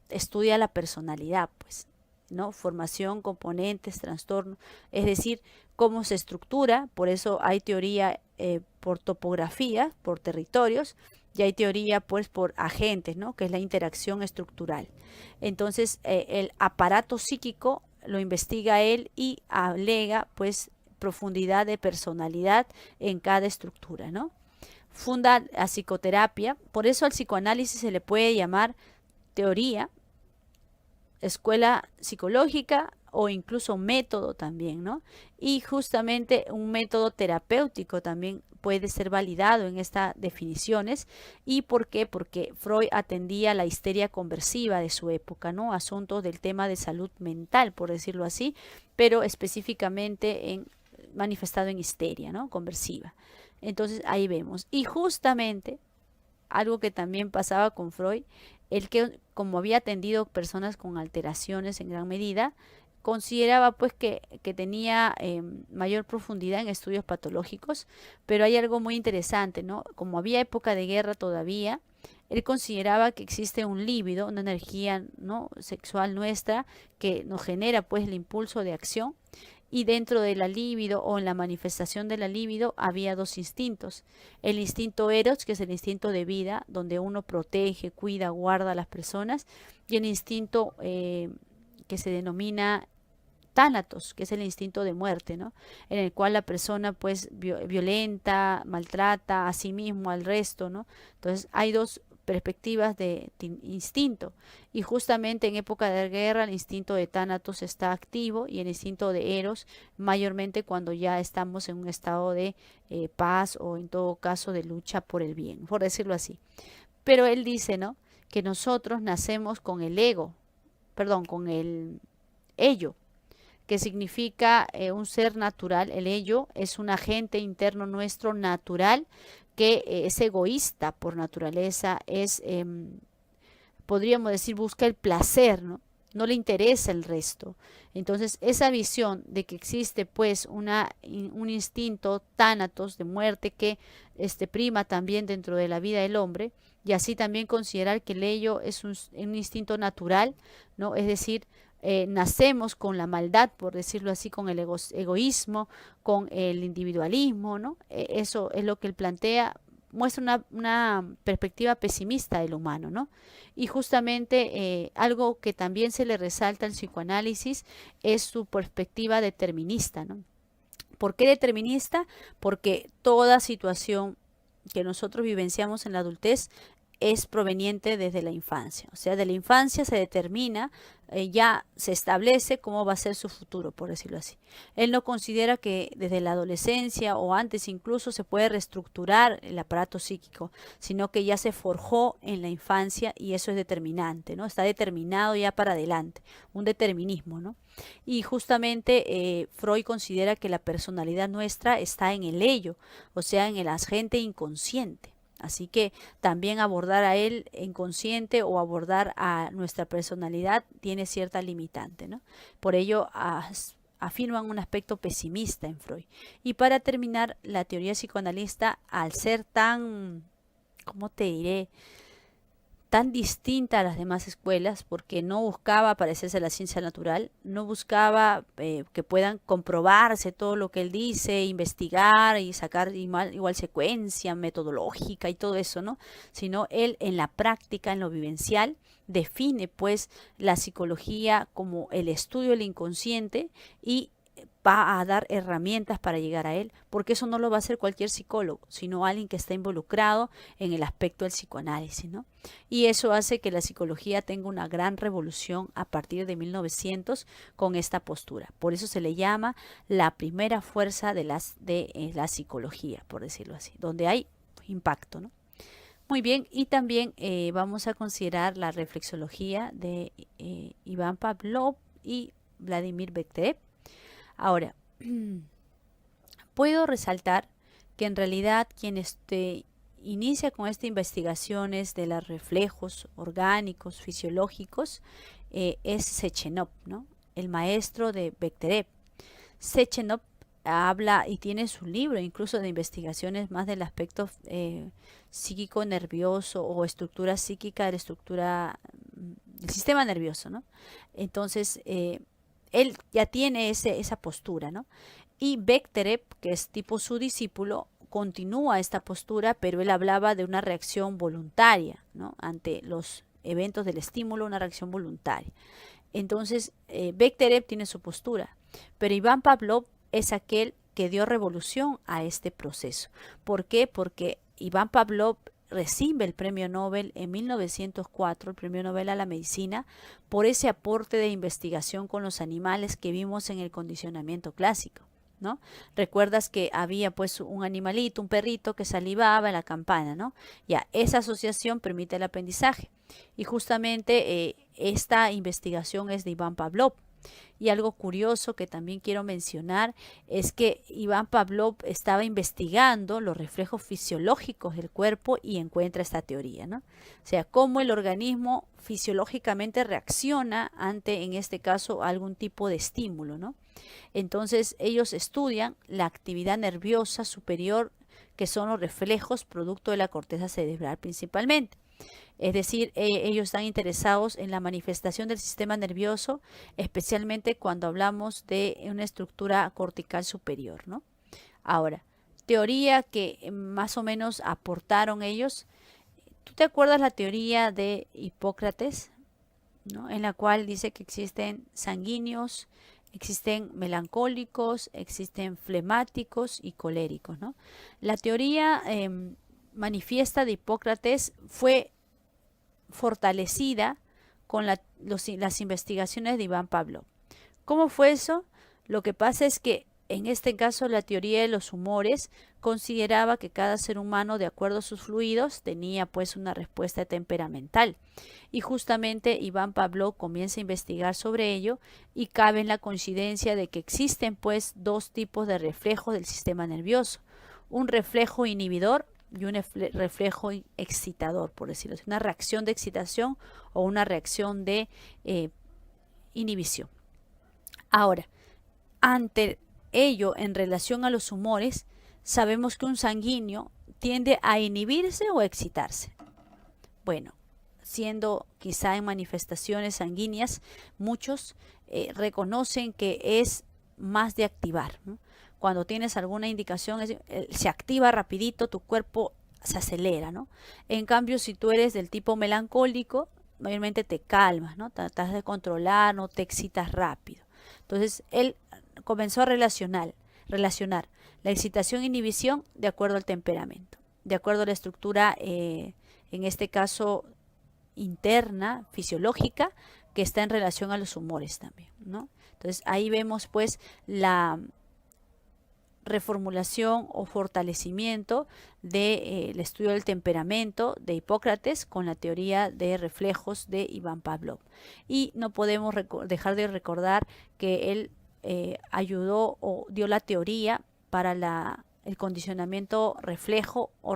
estudia la personalidad, pues, ¿no? Formación, componentes, trastorno, es decir, cómo se estructura, por eso hay teoría por topografía, por territorios, y hay teoría pues por agentes, ¿no? Que es la interacción estructural. Entonces, el aparato psíquico lo investiga él y alega pues profundidad de personalidad en cada estructura, ¿no? funda la psicoterapia. Por eso al psicoanálisis se le puede llamar teoría, escuela psicológica o incluso método también, ¿no? Y justamente un método terapéutico también puede ser validado en estas definiciones. ¿Y por qué? Porque Freud atendía la histeria conversiva de su época, ¿no? Asuntos del tema de salud mental, por decirlo así, pero específicamente manifestado en histeria, ¿no? Conversiva. Entonces ahí vemos. Y justamente algo que también pasaba con Freud, el que como había atendido personas con alteraciones en gran medida, consideraba pues que tenía mayor profundidad en estudios patológicos, pero hay algo muy interesante, ¿no? Como había época de guerra todavía, él consideraba que existe un líbido, una energía, ¿no?, sexual nuestra que nos genera pues el impulso de acción, y dentro de la libido o en la manifestación de la libido había dos instintos. El instinto eros, que es el instinto de vida, donde uno protege, cuida, guarda a las personas, y el instinto que se denomina tánatos, que es el instinto de muerte, ¿no? En el cual la persona pues violenta, maltrata a sí mismo, al resto, ¿no? Entonces hay dos perspectivas de instinto, y justamente en época de guerra el instinto de tánatos está activo y el instinto de eros mayormente cuando ya estamos en un estado de paz o en todo caso de lucha por el bien, por decirlo así. Pero él dice, ¿no?, que nosotros nacemos con el ego, perdón, con el ello, que significa un ser natural. El ello es un agente interno nuestro natural que es egoísta por naturaleza, podríamos decir, busca el placer, ¿no? No le interesa el resto. Entonces, esa visión de que existe pues un instinto tánatos de muerte que prima también dentro de la vida del hombre, y así también considerar que el ello es un instinto natural, ¿no? Es decir, nacemos con la maldad, por decirlo así, con el egoísmo, con el individualismo, ¿no? Eso es lo que él plantea, muestra una perspectiva pesimista del humano, ¿no? Y justamente algo que también se le resalta al psicoanálisis es su perspectiva determinista, ¿no? ¿Por qué determinista? Porque toda situación que nosotros vivenciamos en la adultez es proveniente desde la infancia. O sea, de la infancia se determina, ya se establece cómo va a ser su futuro, por decirlo así. Él no considera que desde la adolescencia o antes incluso se puede reestructurar el aparato psíquico, sino que ya se forjó en la infancia y eso es determinante, ¿no? Está determinado ya para adelante, un determinismo, ¿no? Y justamente Freud considera que la personalidad nuestra está en el ello, o sea, en el agente inconsciente. Así que también abordar a él inconsciente o abordar a nuestra personalidad tiene cierta limitante, ¿no? Por ello afirman un aspecto pesimista en Freud. Y para terminar, la teoría psicoanalista, al ser tan, ¿cómo te diré?, tan distinta a las demás escuelas, porque no buscaba parecerse a la ciencia natural, no buscaba que puedan comprobarse todo lo que él dice, investigar y sacar igual secuencia metodológica y todo eso, ¿no? Sino él en la práctica, en lo vivencial, define pues la psicología como el estudio del inconsciente y va a dar herramientas para llegar a él, porque eso no lo va a hacer cualquier psicólogo, sino alguien que está involucrado en el aspecto del psicoanálisis, ¿no? Y eso hace que la psicología tenga una gran revolución a partir de 1900 con esta postura. Por eso se le llama la primera fuerza de la psicología, por decirlo así, donde hay impacto, ¿no? Muy bien, y también vamos a considerar la reflexología de Iván Pavlov y Vladimir Bekhterev. Ahora, puedo resaltar que en realidad quien inicia con estas investigaciones de los reflejos orgánicos, fisiológicos, es Sechenov, ¿no?, el maestro de Bekhterev. Sechenov habla y tiene su libro incluso de investigaciones más del aspecto psíquico nervioso o estructura psíquica de la estructura del sistema nervioso, ¿no? Entonces, él ya tiene esa postura, ¿no? Y Bekhterev, que es tipo su discípulo, continúa esta postura, pero él hablaba de una reacción voluntaria, ¿no?, ante los eventos del estímulo, una reacción voluntaria. Entonces, Bekhterev tiene su postura, pero Iván Pavlov es aquel que dio revolución a este proceso. ¿Por qué? Porque Iván Pavlov recibe el premio Nobel en 1904, el premio Nobel a la medicina, por ese aporte de investigación con los animales que vimos en el condicionamiento clásico, ¿no? Recuerdas que había pues un animalito, un perrito que salivaba en la campana, ¿no? Ya, esa asociación permite el aprendizaje. Y justamente esta investigación es de Iván Pavlov. Y algo curioso que también quiero mencionar es que Iván Pavlov estaba investigando los reflejos fisiológicos del cuerpo y encuentra esta teoría, ¿no? O sea, cómo el organismo fisiológicamente reacciona ante, en este caso, algún tipo de estímulo, ¿no? Entonces, ellos estudian la actividad nerviosa superior, que son los reflejos producto de la corteza cerebral principalmente. Es decir, ellos están interesados en la manifestación del sistema nervioso, especialmente cuando hablamos de una estructura cortical superior, ¿no? Ahora, teoría que más o menos aportaron ellos. ¿Tú te acuerdas la teoría de Hipócrates, ¿no? En la cual dice que existen sanguíneos, existen melancólicos, existen flemáticos y coléricos, ¿no? La teoría manifiesta de Hipócrates fue fortalecida con las investigaciones de Iván Pavlov. ¿Cómo fue eso? Lo que pasa es que en este caso la teoría de los humores consideraba que cada ser humano, de acuerdo a sus fluidos, tenía pues una respuesta temperamental. Y justamente Iván Pavlov comienza a investigar sobre ello y cabe en la coincidencia de que existen pues dos tipos de reflejos del sistema nervioso. Un reflejo inhibidor y un reflejo excitador, por decirlo así, una reacción de excitación o una reacción de inhibición. Ahora, ante ello, en relación a los humores, sabemos que un sanguíneo tiende a inhibirse o a excitarse. Bueno, siendo quizá en manifestaciones sanguíneas, muchos reconocen que es más de activar, ¿no? Cuando tienes alguna indicación, se activa rapidito, tu cuerpo se acelera, ¿no? En cambio, si tú eres del tipo melancólico, mayormente te calmas, ¿no? Tratas de controlar, no te excitas rápido. Entonces, él comenzó a relacionar la excitación e inhibición de acuerdo al temperamento, de acuerdo a la estructura, en este caso, interna, fisiológica, que está en relación a los humores también, ¿no? Entonces, ahí vemos pues la reformulación o fortalecimiento del estudio del temperamento de Hipócrates con la teoría de reflejos de Iván Pavlov. Y no podemos dejar de recordar que él ayudó o dio la teoría para el condicionamiento reflejo o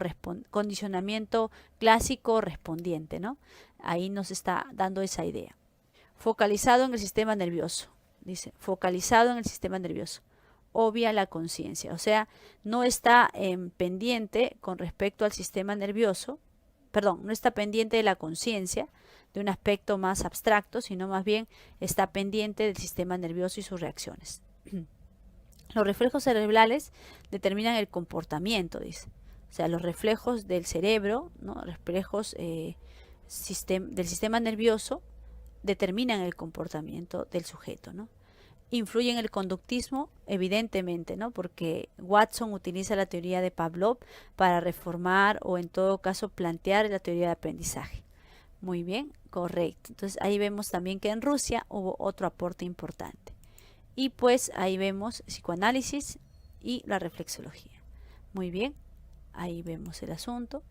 condicionamiento clásico respondiente, ¿no? Ahí nos está dando esa idea. Focalizado en el sistema nervioso, dice, focalizado en el sistema nervioso. Obvia la conciencia, o sea, no está pendiente con respecto al sistema nervioso, perdón, no está pendiente de la conciencia, de un aspecto más abstracto, sino más bien está pendiente del sistema nervioso y sus reacciones. Los reflejos cerebrales determinan el comportamiento, dice. O sea, los reflejos del cerebro, ¿no? Reflejos del sistema nervioso determinan el comportamiento del sujeto, ¿no? Influye en el conductismo, evidentemente, ¿no? Porque Watson utiliza la teoría de Pavlov para reformar o en todo caso plantear la teoría de aprendizaje. Muy bien, correcto. Entonces ahí vemos también que en Rusia hubo otro aporte importante. Y pues ahí vemos psicoanálisis y la reflexología. Muy bien, ahí vemos el asunto.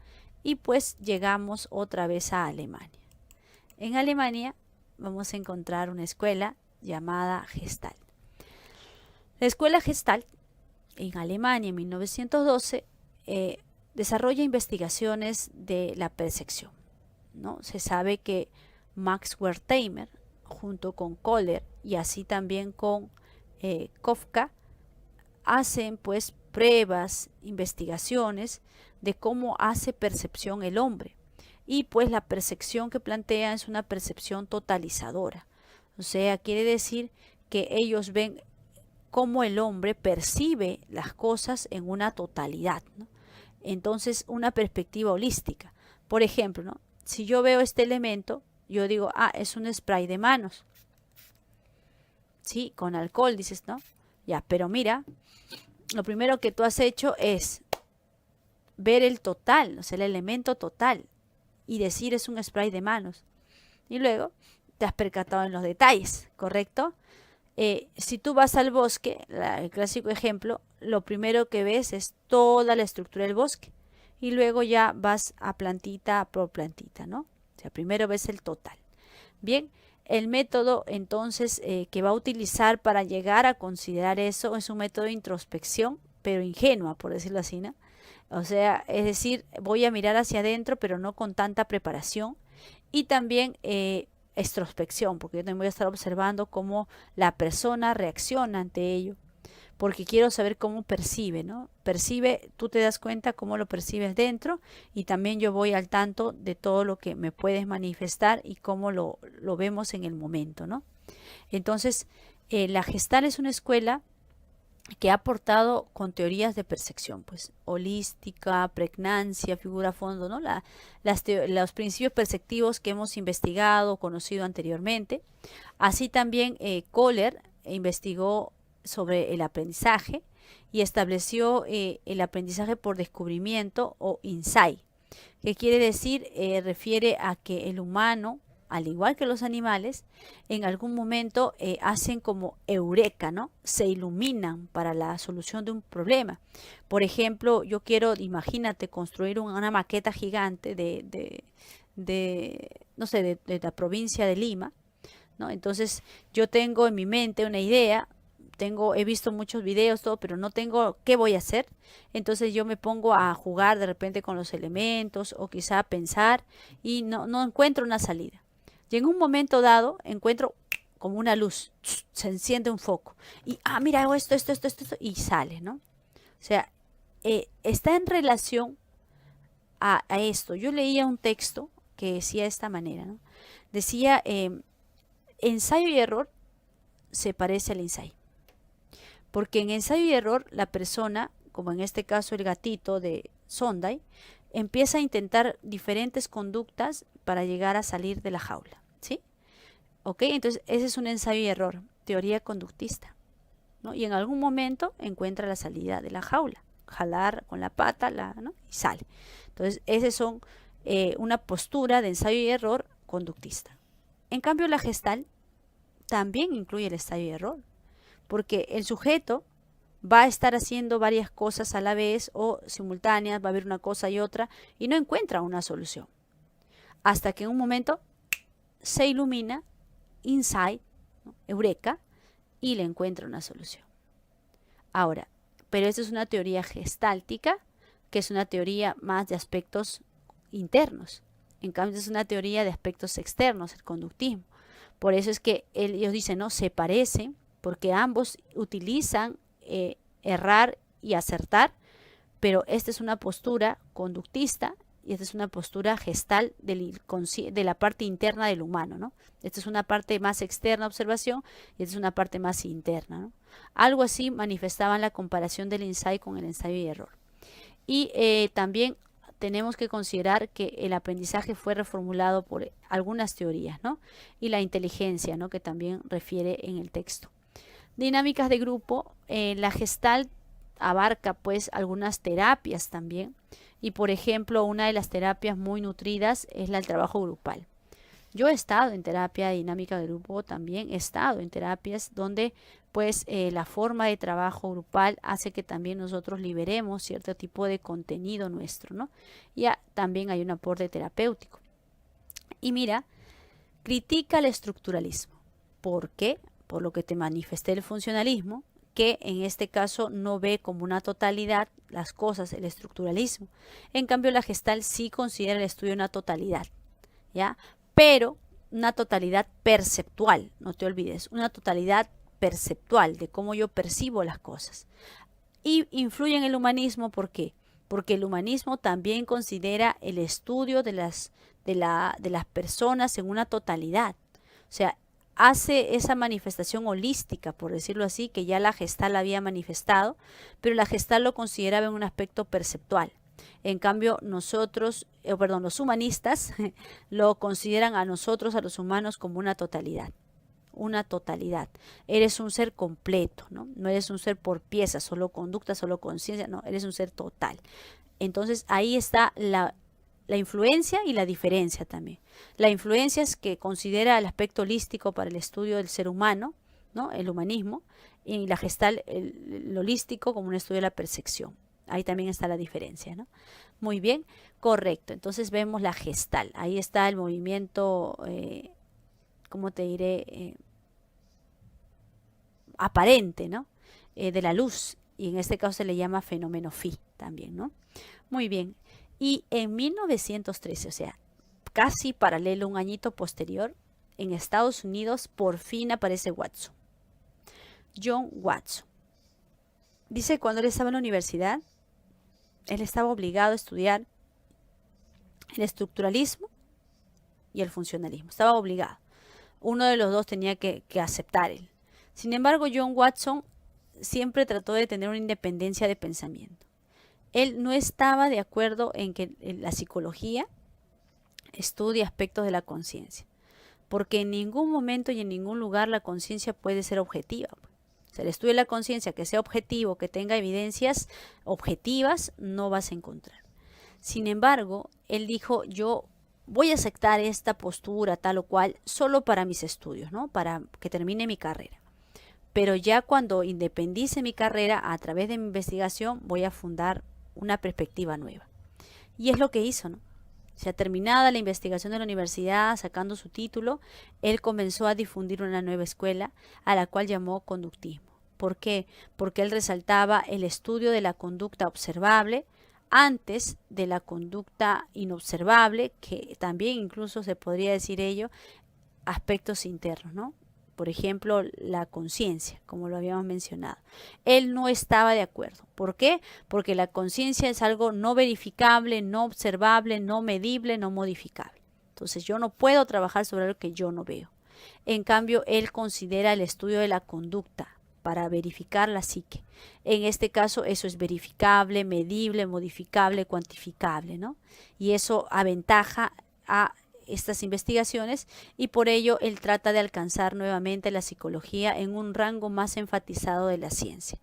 Y pues llegamos otra vez a Alemania. En Alemania vamos a encontrar una escuela llamada Gestalt. La escuela Gestalt en Alemania en 1912 desarrolla investigaciones de la percepción, ¿no? Se sabe que Max Wertheimer junto con Kohler y así también con Kafka hacen pues pruebas, investigaciones de cómo hace percepción el hombre, y pues la percepción que plantean es una percepción totalizadora. O sea, quiere decir que ellos ven cómo el hombre percibe las cosas en una totalidad, ¿no? Entonces, una perspectiva holística. Por ejemplo, ¿no? Si yo veo este elemento, yo digo, ah, es un spray de manos. Sí, con alcohol, dices, ¿no? Ya, pero mira, lo primero que tú has hecho es ver el total, o sea, el elemento total, y decir es un spray de manos. Y luego te has percatado en los detalles, ¿correcto? Si tú vas al bosque, el clásico ejemplo, lo primero que ves es toda la estructura del bosque y luego ya vas a plantita por plantita, ¿no? O sea, primero ves el total. Bien, el método entonces que va a utilizar para llegar a considerar eso es un método de introspección, pero ingenua, por decirlo así, ¿no? O sea, es decir, voy a mirar hacia adentro, pero no con tanta preparación. Y también extrospección, porque yo también voy a estar observando cómo la persona reacciona ante ello, porque quiero saber cómo percibe, ¿no? Percibe, tú te das cuenta cómo lo percibes dentro y también yo voy al tanto de todo lo que me puedes manifestar y cómo lo vemos en el momento, ¿no? Entonces, la Gestalt es una escuela que ha aportado con teorías de percepción, pues holística, pregnancia, figura a fondo, ¿no? Los principios perceptivos que hemos investigado, conocido anteriormente. Así también Kohler investigó sobre el aprendizaje y estableció el aprendizaje por descubrimiento o insight, que quiere decir, refiere a que el humano, al igual que los animales, en algún momento hacen como eureka, ¿no? Se iluminan para la solución de un problema. Por ejemplo, yo quiero, imagínate, construir una maqueta gigante no sé, de la provincia de Lima, ¿no? Entonces, yo tengo en mi mente una idea, he visto muchos videos, todo, pero no tengo qué voy a hacer. Entonces yo me pongo a jugar de repente con los elementos o quizá a pensar y no encuentro una salida. Y en un momento dado encuentro como una luz, se enciende un foco y, mira, hago esto, y sale, ¿no? O sea, está en relación a esto. Yo leía un texto que decía de esta manera, ¿no? Decía, ensayo y error se parece al ensayo. Porque en ensayo y error la persona, como en este caso el gatito de Sondai, empieza a intentar diferentes conductas para llegar a salir de la jaula, ¿sí? ¿Ok? Entonces ese es un ensayo y error, teoría conductista, ¿no? Y en algún momento encuentra la salida de la jaula, jalar con la pata, ¿no? Y sale. Entonces esas son una postura de ensayo y error conductista. En cambio la Gestalt también incluye el ensayo y error, porque el sujeto va a estar haciendo varias cosas a la vez o simultáneas, va a haber una cosa y otra y no encuentra una solución. Hasta que en un momento se ilumina, insight, ¿no? Eureka, y le encuentra una solución. Ahora, pero esta es una teoría gestáltica, que es una teoría más de aspectos internos. En cambio, es una teoría de aspectos externos, el conductismo. Por eso es que ellos dicen, no, se parecen, porque ambos utilizan errar y acertar, pero esta es una postura conductista y esta es una postura gestal de la parte interna del humano, ¿no? Esta es una parte más externa, observación, y esta es una parte más interna, ¿no? Algo así manifestaban la comparación del insight con el ensayo y error. Y también tenemos que considerar que el aprendizaje fue reformulado por algunas teorías, ¿no? Y la inteligencia, ¿no? Que también refiere en el texto. Dinámicas de grupo, la Gestalt abarca pues algunas terapias también y por ejemplo una de las terapias muy nutridas es el trabajo grupal. Yo he estado en terapia de dinámica de grupo, también he estado en terapias donde pues la forma de trabajo grupal hace que también nosotros liberemos cierto tipo de contenido nuestro, ¿no? Ya también hay un aporte terapéutico. Y mira, critica el estructuralismo. ¿Por qué? Por lo que te manifesté el funcionalismo, que en este caso no ve como una totalidad las cosas, el estructuralismo. En cambio, la Gestalt sí considera el estudio una totalidad, ¿ya? Pero una totalidad perceptual, no te olvides, una totalidad perceptual de cómo yo percibo las cosas. Y influye en el humanismo, ¿por qué? Porque el humanismo también considera el estudio de las personas en una totalidad. O sea, hace esa manifestación holística, por decirlo así, que ya la Gestalt había manifestado, pero la Gestalt lo consideraba en un aspecto perceptual. En cambio, los humanistas lo consideran a nosotros, a los humanos, como una totalidad. una totalidad. Eres un ser completo, ¿no? No eres un ser por piezas, solo conducta, solo conciencia, no, eres un ser total. Entonces ahí está la influencia y la diferencia también. La influencia es que considera el aspecto holístico para el estudio del ser humano, ¿no? El humanismo, y la gestal, el holístico como un estudio de la percepción. Ahí también está la diferencia, ¿no? Muy bien, correcto. Entonces vemos la gestal. Ahí está el movimiento, ¿cómo te diré? Aparente, ¿no? De la luz. Y en este caso se le llama fenómeno phi también, ¿no? Muy bien. Y en 1913, o sea, casi paralelo, un añito posterior, en Estados Unidos por fin aparece Watson. John Watson. Dice que cuando él estaba en la universidad, él estaba obligado a estudiar el estructuralismo y el funcionalismo. Estaba obligado. Uno de los dos tenía que aceptar él. Sin embargo, John Watson siempre trató de tener una independencia de pensamiento. Él no estaba de acuerdo en que la psicología estudie aspectos de la conciencia, porque en ningún momento y en ningún lugar la conciencia puede ser objetiva. O sea, el estudio de la conciencia que sea objetivo, que tenga evidencias objetivas, no vas a encontrar. Sin embargo, él dijo, yo voy a aceptar esta postura tal o cual solo para mis estudios, ¿no? Para que termine mi carrera. Pero ya cuando independice mi carrera, a través de mi investigación, voy a fundar una perspectiva nueva. Y es lo que hizo, ¿no? O sea, terminada la investigación de la universidad, sacando su título, él comenzó a difundir una nueva escuela a la cual llamó conductismo. ¿Por qué? Porque él resaltaba el estudio de la conducta observable antes de la conducta inobservable, que también incluso se podría decir ello, aspectos internos, ¿no? Por ejemplo, la conciencia, como lo habíamos mencionado. Él no estaba de acuerdo. ¿Por qué? Porque la conciencia es algo no verificable, no observable, no medible, no modificable. Entonces yo no puedo trabajar sobre algo que yo no veo. En cambio, él considera el estudio de la conducta para verificar la psique. En este caso, eso es verificable, medible, modificable, cuantificable, ¿no? Y eso aventaja a estas investigaciones y por ello él trata de alcanzar nuevamente la psicología en un rango más enfatizado de la ciencia.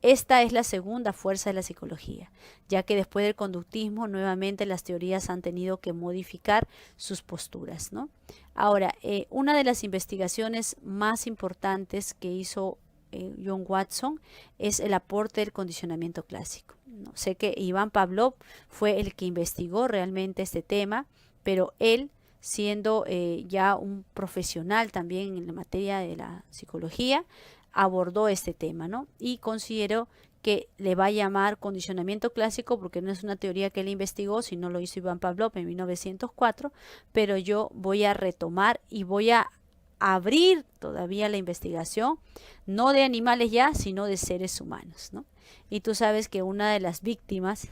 Esta es la segunda fuerza de la psicología, ya que después del conductismo nuevamente las teorías han tenido que modificar sus posturas, ¿no? Ahora, una de las investigaciones más importantes que hizo John Watson es el aporte del condicionamiento clásico, ¿no? Sé que Iván Pavlov fue el que investigó realmente este tema, pero él, siendo ya un profesional también en la materia de la psicología, abordó este tema, ¿no? Y consideró que le va a llamar condicionamiento clásico porque no es una teoría que él investigó, sino lo hizo Iván Pavlov en 1904, pero yo voy a retomar y voy a abrir todavía la investigación, no de animales ya, sino de seres humanos, ¿no? Y tú sabes que una de las víctimas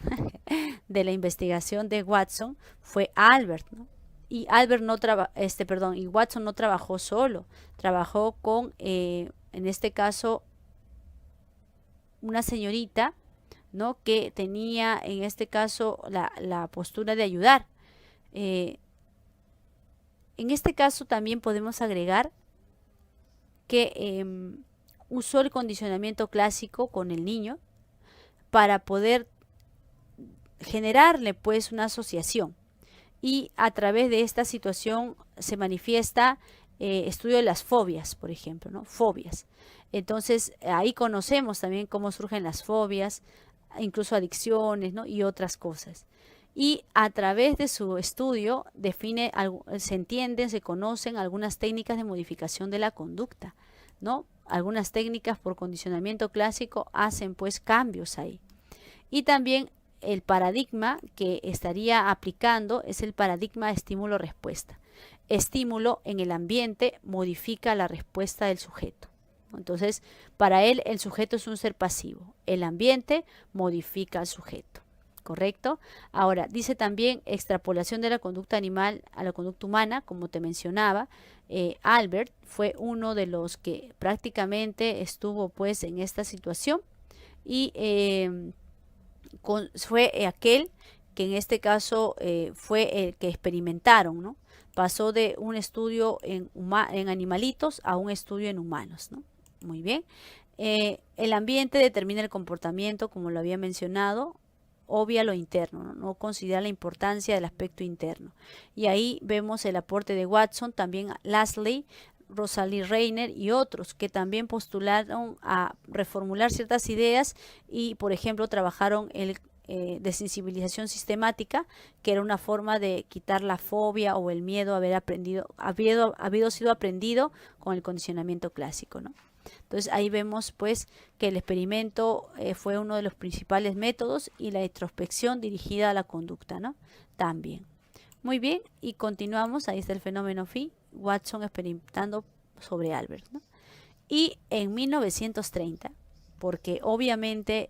de la investigación de Watson fue Albert, ¿no? Y Albert no y Watson no trabajó solo, trabajó con, en este caso, una señorita, ¿no? Que tenía, en este caso, la postura de ayudar. En este caso también podemos agregar que usó el condicionamiento clásico con el niño para poder generarle pues una asociación, y a través de esta situación se manifiesta estudio de las fobias, por ejemplo, ¿no? Fobias. Entonces ahí conocemos también cómo surgen las fobias, incluso adicciones, ¿no? Y otras cosas. Y a través de su estudio se entienden, se conocen algunas técnicas de modificación de la conducta, ¿no? Algunas técnicas por condicionamiento clásico hacen pues cambios ahí. Y también el paradigma que estaría aplicando es el paradigma de estímulo-respuesta. Estímulo en el ambiente modifica la respuesta del sujeto. Entonces, para él el sujeto es un ser pasivo. El ambiente modifica al sujeto. ¿Correcto? Ahora, dice también extrapolación de la conducta animal a la conducta humana, como te mencionaba. Albert fue uno de los que prácticamente estuvo pues en esta situación y fue aquel que en este caso fue el que experimentaron, ¿no? pasó de un estudio en animalitos a un estudio en humanos, ¿no? Muy bien. El ambiente determina el comportamiento, como lo había mencionado, obvia lo interno, ¿no? No considera la importancia del aspecto interno. Y ahí vemos el aporte de Watson, también Lasley, Rosalie Reiner y otros que también postularon a reformular ciertas ideas y, por ejemplo, trabajaron el desensibilización sistemática, que era una forma de quitar la fobia o el miedo a habido sido aprendido con el condicionamiento clásico, ¿no? Entonces ahí vemos pues que el experimento fue uno de los principales métodos y la introspección dirigida a la conducta, ¿no? También. Muy bien, y continuamos, ahí está el fenómeno phi, Watson experimentando sobre Albert, ¿no? Y en 1930, porque obviamente,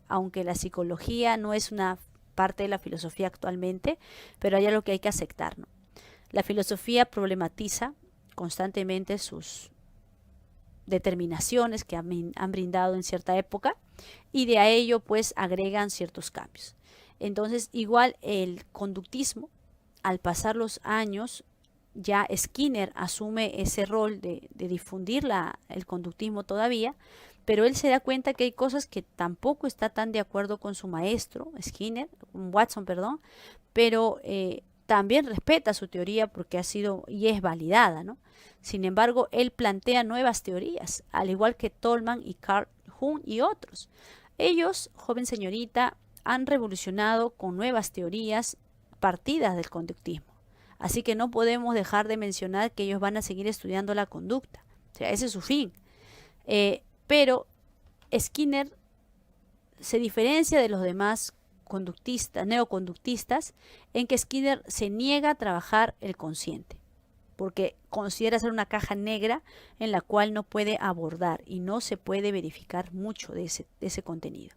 aunque la psicología no es una parte de la filosofía actualmente, pero hay algo que hay que aceptar, ¿no? La filosofía problematiza constantemente sus determinaciones que han brindado en cierta época y de a ello pues agregan ciertos cambios. Entonces igual el conductismo, al pasar los años, ya Skinner asume ese rol de difundir el conductismo todavía, pero él se da cuenta que hay cosas que tampoco está tan de acuerdo con su maestro, Watson, perdón, pero también respeta su teoría porque ha sido y es validada, ¿no? Sin embargo, él plantea nuevas teorías, al igual que Tolman y Carl Jung y otros. Ellos, joven señorita, han revolucionado con nuevas teorías partidas del conductismo. Así que no podemos dejar de mencionar que ellos van a seguir estudiando la conducta. O sea, ese es su fin. Pero Skinner se diferencia de los demás neoconductistas en que Skinner se niega a trabajar el consciente, porque considera ser una caja negra en la cual no puede abordar y no se puede verificar mucho de ese contenido.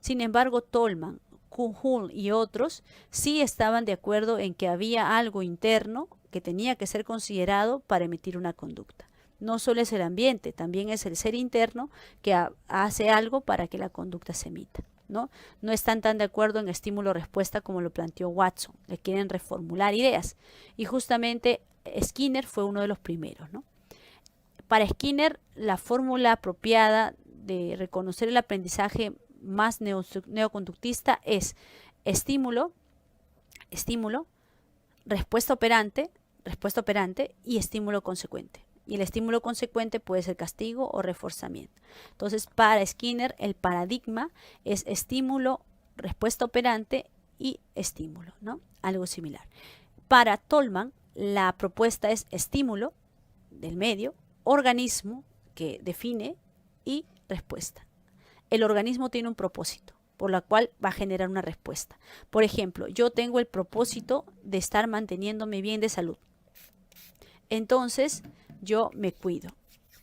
Sin embargo, Tolman, Jung y otros sí estaban de acuerdo en que había algo interno que tenía que ser considerado para emitir una conducta. No solo es el ambiente, también es el ser interno que hace algo para que la conducta se emita, ¿no? No están tan de acuerdo en estímulo-respuesta como lo planteó Watson, le quieren reformular ideas. Y justamente Skinner fue uno de los primeros, ¿no? Para Skinner, la fórmula apropiada de reconocer el aprendizaje más neoconductista es estímulo, respuesta operante y estímulo consecuente. Y el estímulo consecuente puede ser castigo o reforzamiento. Entonces, para Skinner, el paradigma es estímulo, respuesta operante y estímulo, ¿no? Algo similar. Para Tolman, la propuesta es estímulo del medio, organismo que define y respuesta. El organismo tiene un propósito, por la cual va a generar una respuesta. Por ejemplo, yo tengo el propósito de estar manteniéndome bien de salud. Entonces, yo me cuido.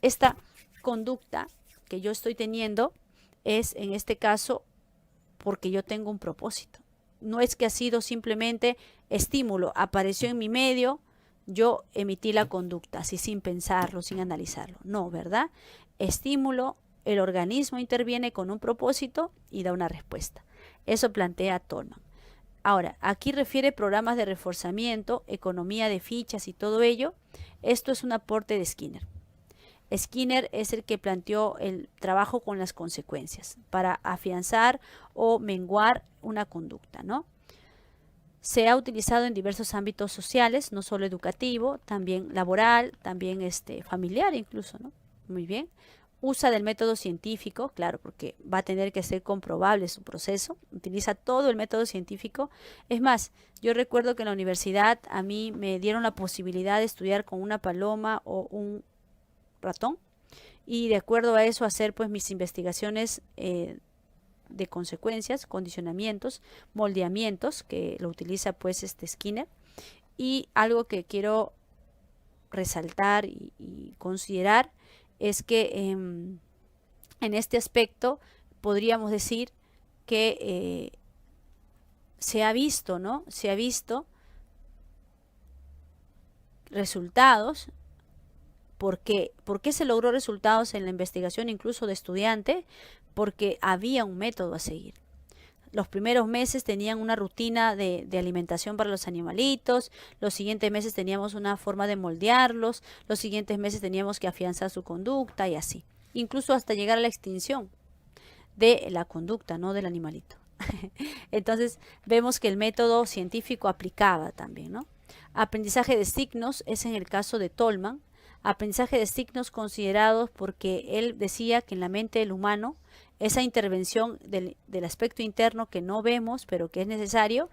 Esta conducta que yo estoy teniendo es, en este caso, porque yo tengo un propósito. No es que ha sido simplemente estímulo, apareció en mi medio, yo emití la conducta, así sin pensarlo, sin analizarlo. No, ¿verdad? Estímulo, el organismo interviene con un propósito y da una respuesta. Eso plantea Tolman. Ahora, aquí refiere programas de reforzamiento, economía de fichas y todo ello. Esto es un aporte de Skinner. Skinner es el que planteó el trabajo con las consecuencias para afianzar o menguar una conducta, ¿no? Se ha utilizado en diversos ámbitos sociales, no solo educativo, también laboral, también familiar incluso, ¿no? Muy bien. Usa del método científico, claro, porque va a tener que ser comprobable su proceso. Utiliza todo el método científico. Es más, yo recuerdo que en la universidad a mí me dieron la posibilidad de estudiar con una paloma o un ratón y de acuerdo a eso hacer pues mis investigaciones de consecuencias, condicionamientos, moldeamientos, que lo utiliza pues Skinner. Y algo que quiero resaltar y considerar es que en este aspecto podríamos decir que se ha visto, ¿no? Se ha visto resultados. ¿Por qué? ¿Por qué se logró resultados en la investigación incluso de estudiante? Porque había un método a seguir. los primeros meses tenían una rutina de alimentación para los animalitos, los siguientes meses teníamos una forma de moldearlos, los siguientes meses teníamos que afianzar su conducta y así. Incluso hasta llegar a la extinción de la conducta, no del animalito. Entonces vemos que el método científico aplicaba también, ¿no? Aprendizaje de signos es en el caso de Tolman. Aprendizaje de signos considerados porque él decía que en la mente del humano esa intervención del aspecto interno que no vemos pero que es necesario,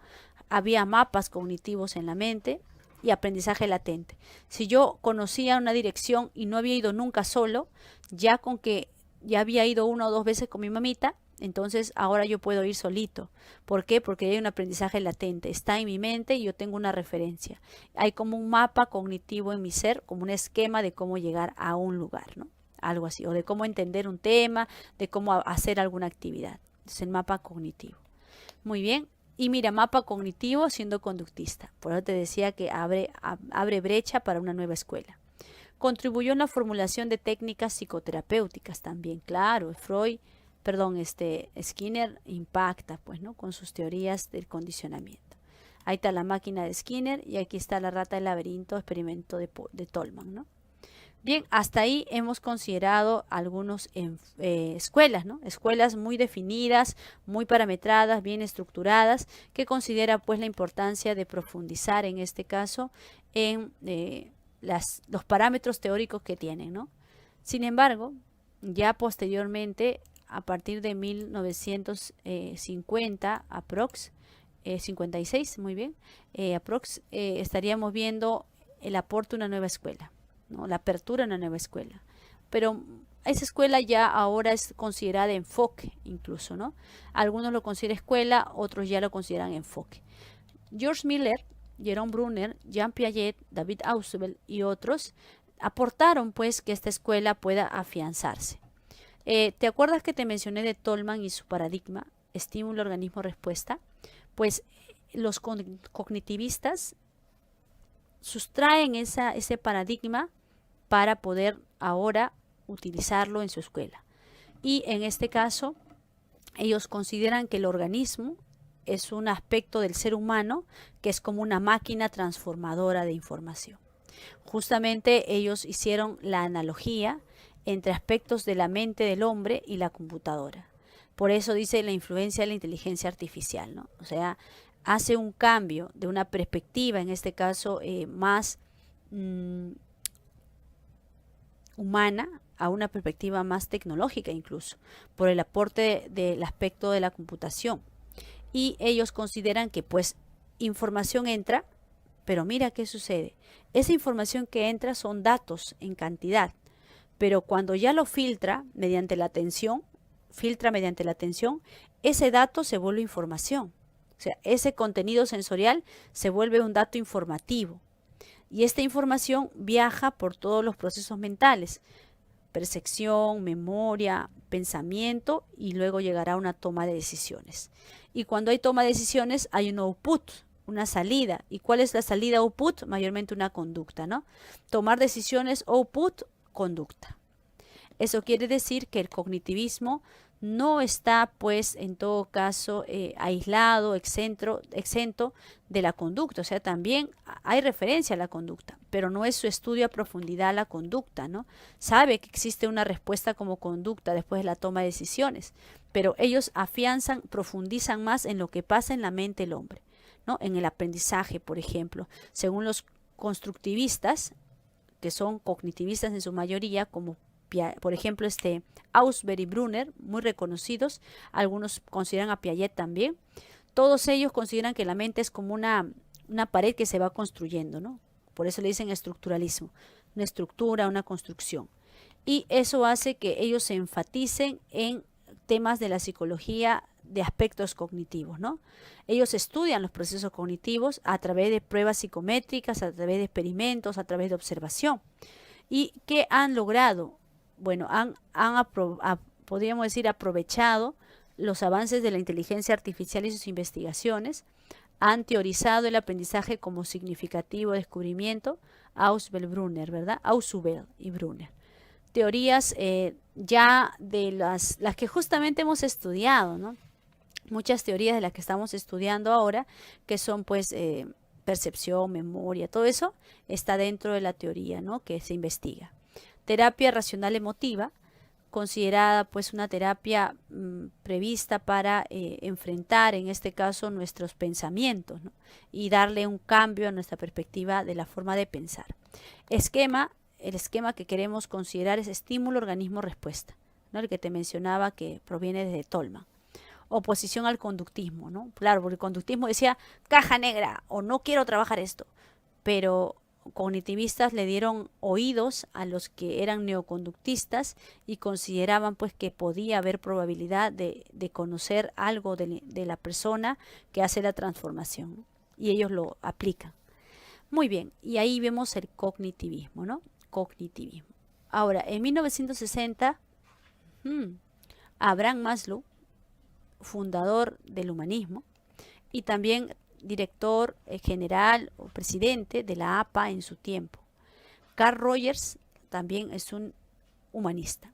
había mapas cognitivos en la mente y aprendizaje latente. Si yo conocía una dirección y no había ido nunca solo, ya con que ya había ido 1 o 2 veces con mi mamita, entonces ahora yo puedo ir solito. ¿Por qué? Porque hay un aprendizaje latente, está en mi mente y yo tengo una referencia. Hay como un mapa cognitivo en mi ser, como un esquema de cómo llegar a un lugar, ¿no? Algo así, o de cómo entender un tema, de cómo hacer alguna actividad. Es el mapa cognitivo. Muy bien. Y mira, mapa cognitivo siendo conductista. Por eso te decía que abre brecha para una nueva escuela. Contribuyó en la formulación de técnicas psicoterapéuticas también, claro. Skinner impacta, pues, ¿no? Con sus teorías del condicionamiento. Ahí está la máquina de Skinner y aquí está la rata del laberinto, experimento de Tolman, ¿no? Bien, hasta ahí hemos considerado algunas escuelas, ¿no? Escuelas muy definidas, muy parametradas, bien estructuradas, que considera pues la importancia de profundizar en este caso en los parámetros teóricos que tienen, ¿no? Sin embargo, ya posteriormente, a partir de 1950, 56, muy bien, estaríamos viendo el aporte de una nueva escuela, ¿no? La apertura de una nueva escuela. Pero esa escuela ya ahora es considerada enfoque incluso, ¿no? Algunos lo consideran escuela, otros ya lo consideran enfoque. George Miller, Jerome Bruner, Jean Piaget, David Ausubel y otros aportaron pues que esta escuela pueda afianzarse. ¿Te acuerdas que te mencioné de Tolman y su paradigma, estímulo, organismo, respuesta? Pues los cognitivistas sustraen ese paradigma para poder ahora utilizarlo en su escuela. Y en este caso, ellos consideran que el organismo es un aspecto del ser humano que es como una máquina transformadora de información. Justamente ellos hicieron la analogía entre aspectos de la mente del hombre y la computadora. Por eso dice la influencia de la inteligencia artificial, ¿no? O sea, hace un cambio de una perspectiva, en este caso más humana, a una perspectiva más tecnológica incluso, por el aporte del aspecto de la computación. Y ellos consideran que pues información entra, pero mira qué sucede. Esa información que entra son datos en cantidad, pero cuando ya lo filtra mediante la atención, ese dato se vuelve información. O sea, ese contenido sensorial se vuelve un dato informativo. Y esta información viaja por todos los procesos mentales, percepción, memoria, pensamiento, y luego llegará a una toma de decisiones. Y cuando hay toma de decisiones hay un output, una salida. ¿Y cuál es la salida output? Mayormente una conducta, ¿no? Tomar decisiones output, conducta. Eso quiere decir que el cognitivismo no está, pues, en todo caso, aislado, exento de la conducta. O sea, también hay referencia a la conducta, pero no es su estudio a profundidad a la conducta, ¿no? Sabe que existe una respuesta como conducta después de la toma de decisiones, pero ellos afianzan, profundizan más en lo que pasa en la mente del hombre, ¿no? En el aprendizaje, por ejemplo. Según los constructivistas, que son cognitivistas en su mayoría, como por ejemplo Ausubel y Bruner, muy reconocidos, algunos consideran a Piaget también. Todos ellos consideran que la mente es como una pared que se va construyendo, ¿no? Por eso le dicen estructuralismo, una estructura, una construcción. Y eso hace que ellos se enfaticen en temas de la psicología de aspectos cognitivos, ¿no? Ellos estudian los procesos cognitivos a través de pruebas psicométricas, a través de experimentos, a través de observación. ¿Y qué han logrado? Bueno, podríamos decir, aprovechado los avances de la inteligencia artificial y sus investigaciones, han teorizado el aprendizaje como significativo descubrimiento, Ausubel, ¿verdad? Ausubel y Bruner. Teorías ya de las que justamente hemos estudiado, ¿no? muchas teorías de las que estamos estudiando ahora, que son pues percepción, memoria, todo eso está dentro de la teoría, ¿no?, que se investiga. Terapia racional emotiva, considerada pues una terapia prevista para enfrentar en este caso nuestros pensamientos, ¿no?, y darle un cambio a nuestra perspectiva de la forma de pensar. Esquema, el esquema que queremos considerar es estímulo, organismo, respuesta, ¿no?, el que te mencionaba que proviene desde Tolman. Oposición al conductismo, ¿no? Claro, porque el conductismo decía caja negra o no quiero trabajar esto, pero cognitivistas le dieron oídos a los que eran neoconductistas y consideraban pues que podía haber probabilidad de conocer algo de la persona que hace la transformación, ¿no?, y ellos lo aplican. Muy bien, y ahí vemos el cognitivismo, ¿no? Cognitivismo. Ahora, en 1960, Abraham Maslow, fundador del humanismo y también director general o presidente de la APA en su tiempo. Carl Rogers también es un humanista.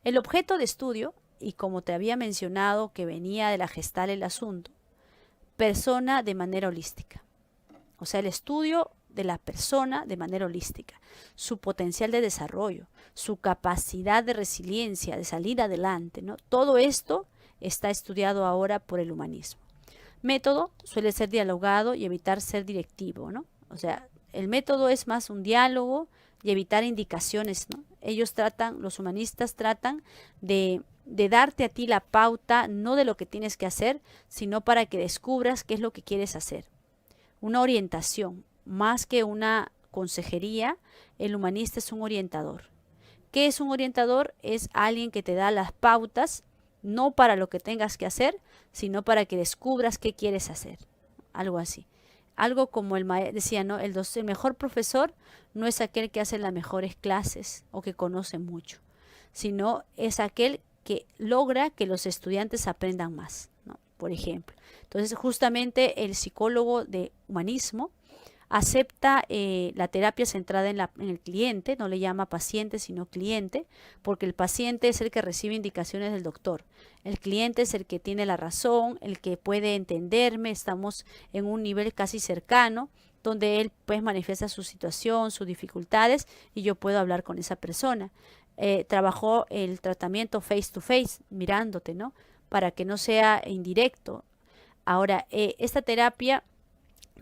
El objeto de estudio, y como te había mencionado que venía de la Gestalt el asunto, persona de manera holística. O sea, el estudio de la persona de manera holística, su potencial de desarrollo, su capacidad de resiliencia, de salir adelante, ¿no? Todo esto está estudiado ahora por el humanismo. Método suele ser dialogado y evitar ser directivo, ¿no? O sea, el método es más un diálogo y evitar indicaciones, ¿no? Ellos tratan, los humanistas tratan de darte a ti la pauta, no de lo que tienes que hacer, sino para que descubras qué es lo que quieres hacer. Una orientación, más que una consejería, el humanista es un orientador. ¿Qué es un orientador? Es alguien que te da las pautas, no para lo que tengas que hacer, sino para que descubras qué quieres hacer. Algo así. Algo como decía, ¿no? El mejor profesor no es aquel que hace las mejores clases o que conoce mucho, sino es aquel que logra que los estudiantes aprendan más, ¿no?, por ejemplo. Entonces, justamente el psicólogo de humanismo acepta la terapia centrada en el cliente, no le llama paciente sino cliente, porque el paciente es el que recibe indicaciones del doctor, el cliente es el que tiene la razón, el que puede entenderme, estamos en un nivel casi cercano, donde él pues manifiesta su situación, sus dificultades y yo puedo hablar con esa persona. Trabajó el tratamiento face to face, mirándote, ¿no?, para que no sea indirecto. Ahora, esta terapia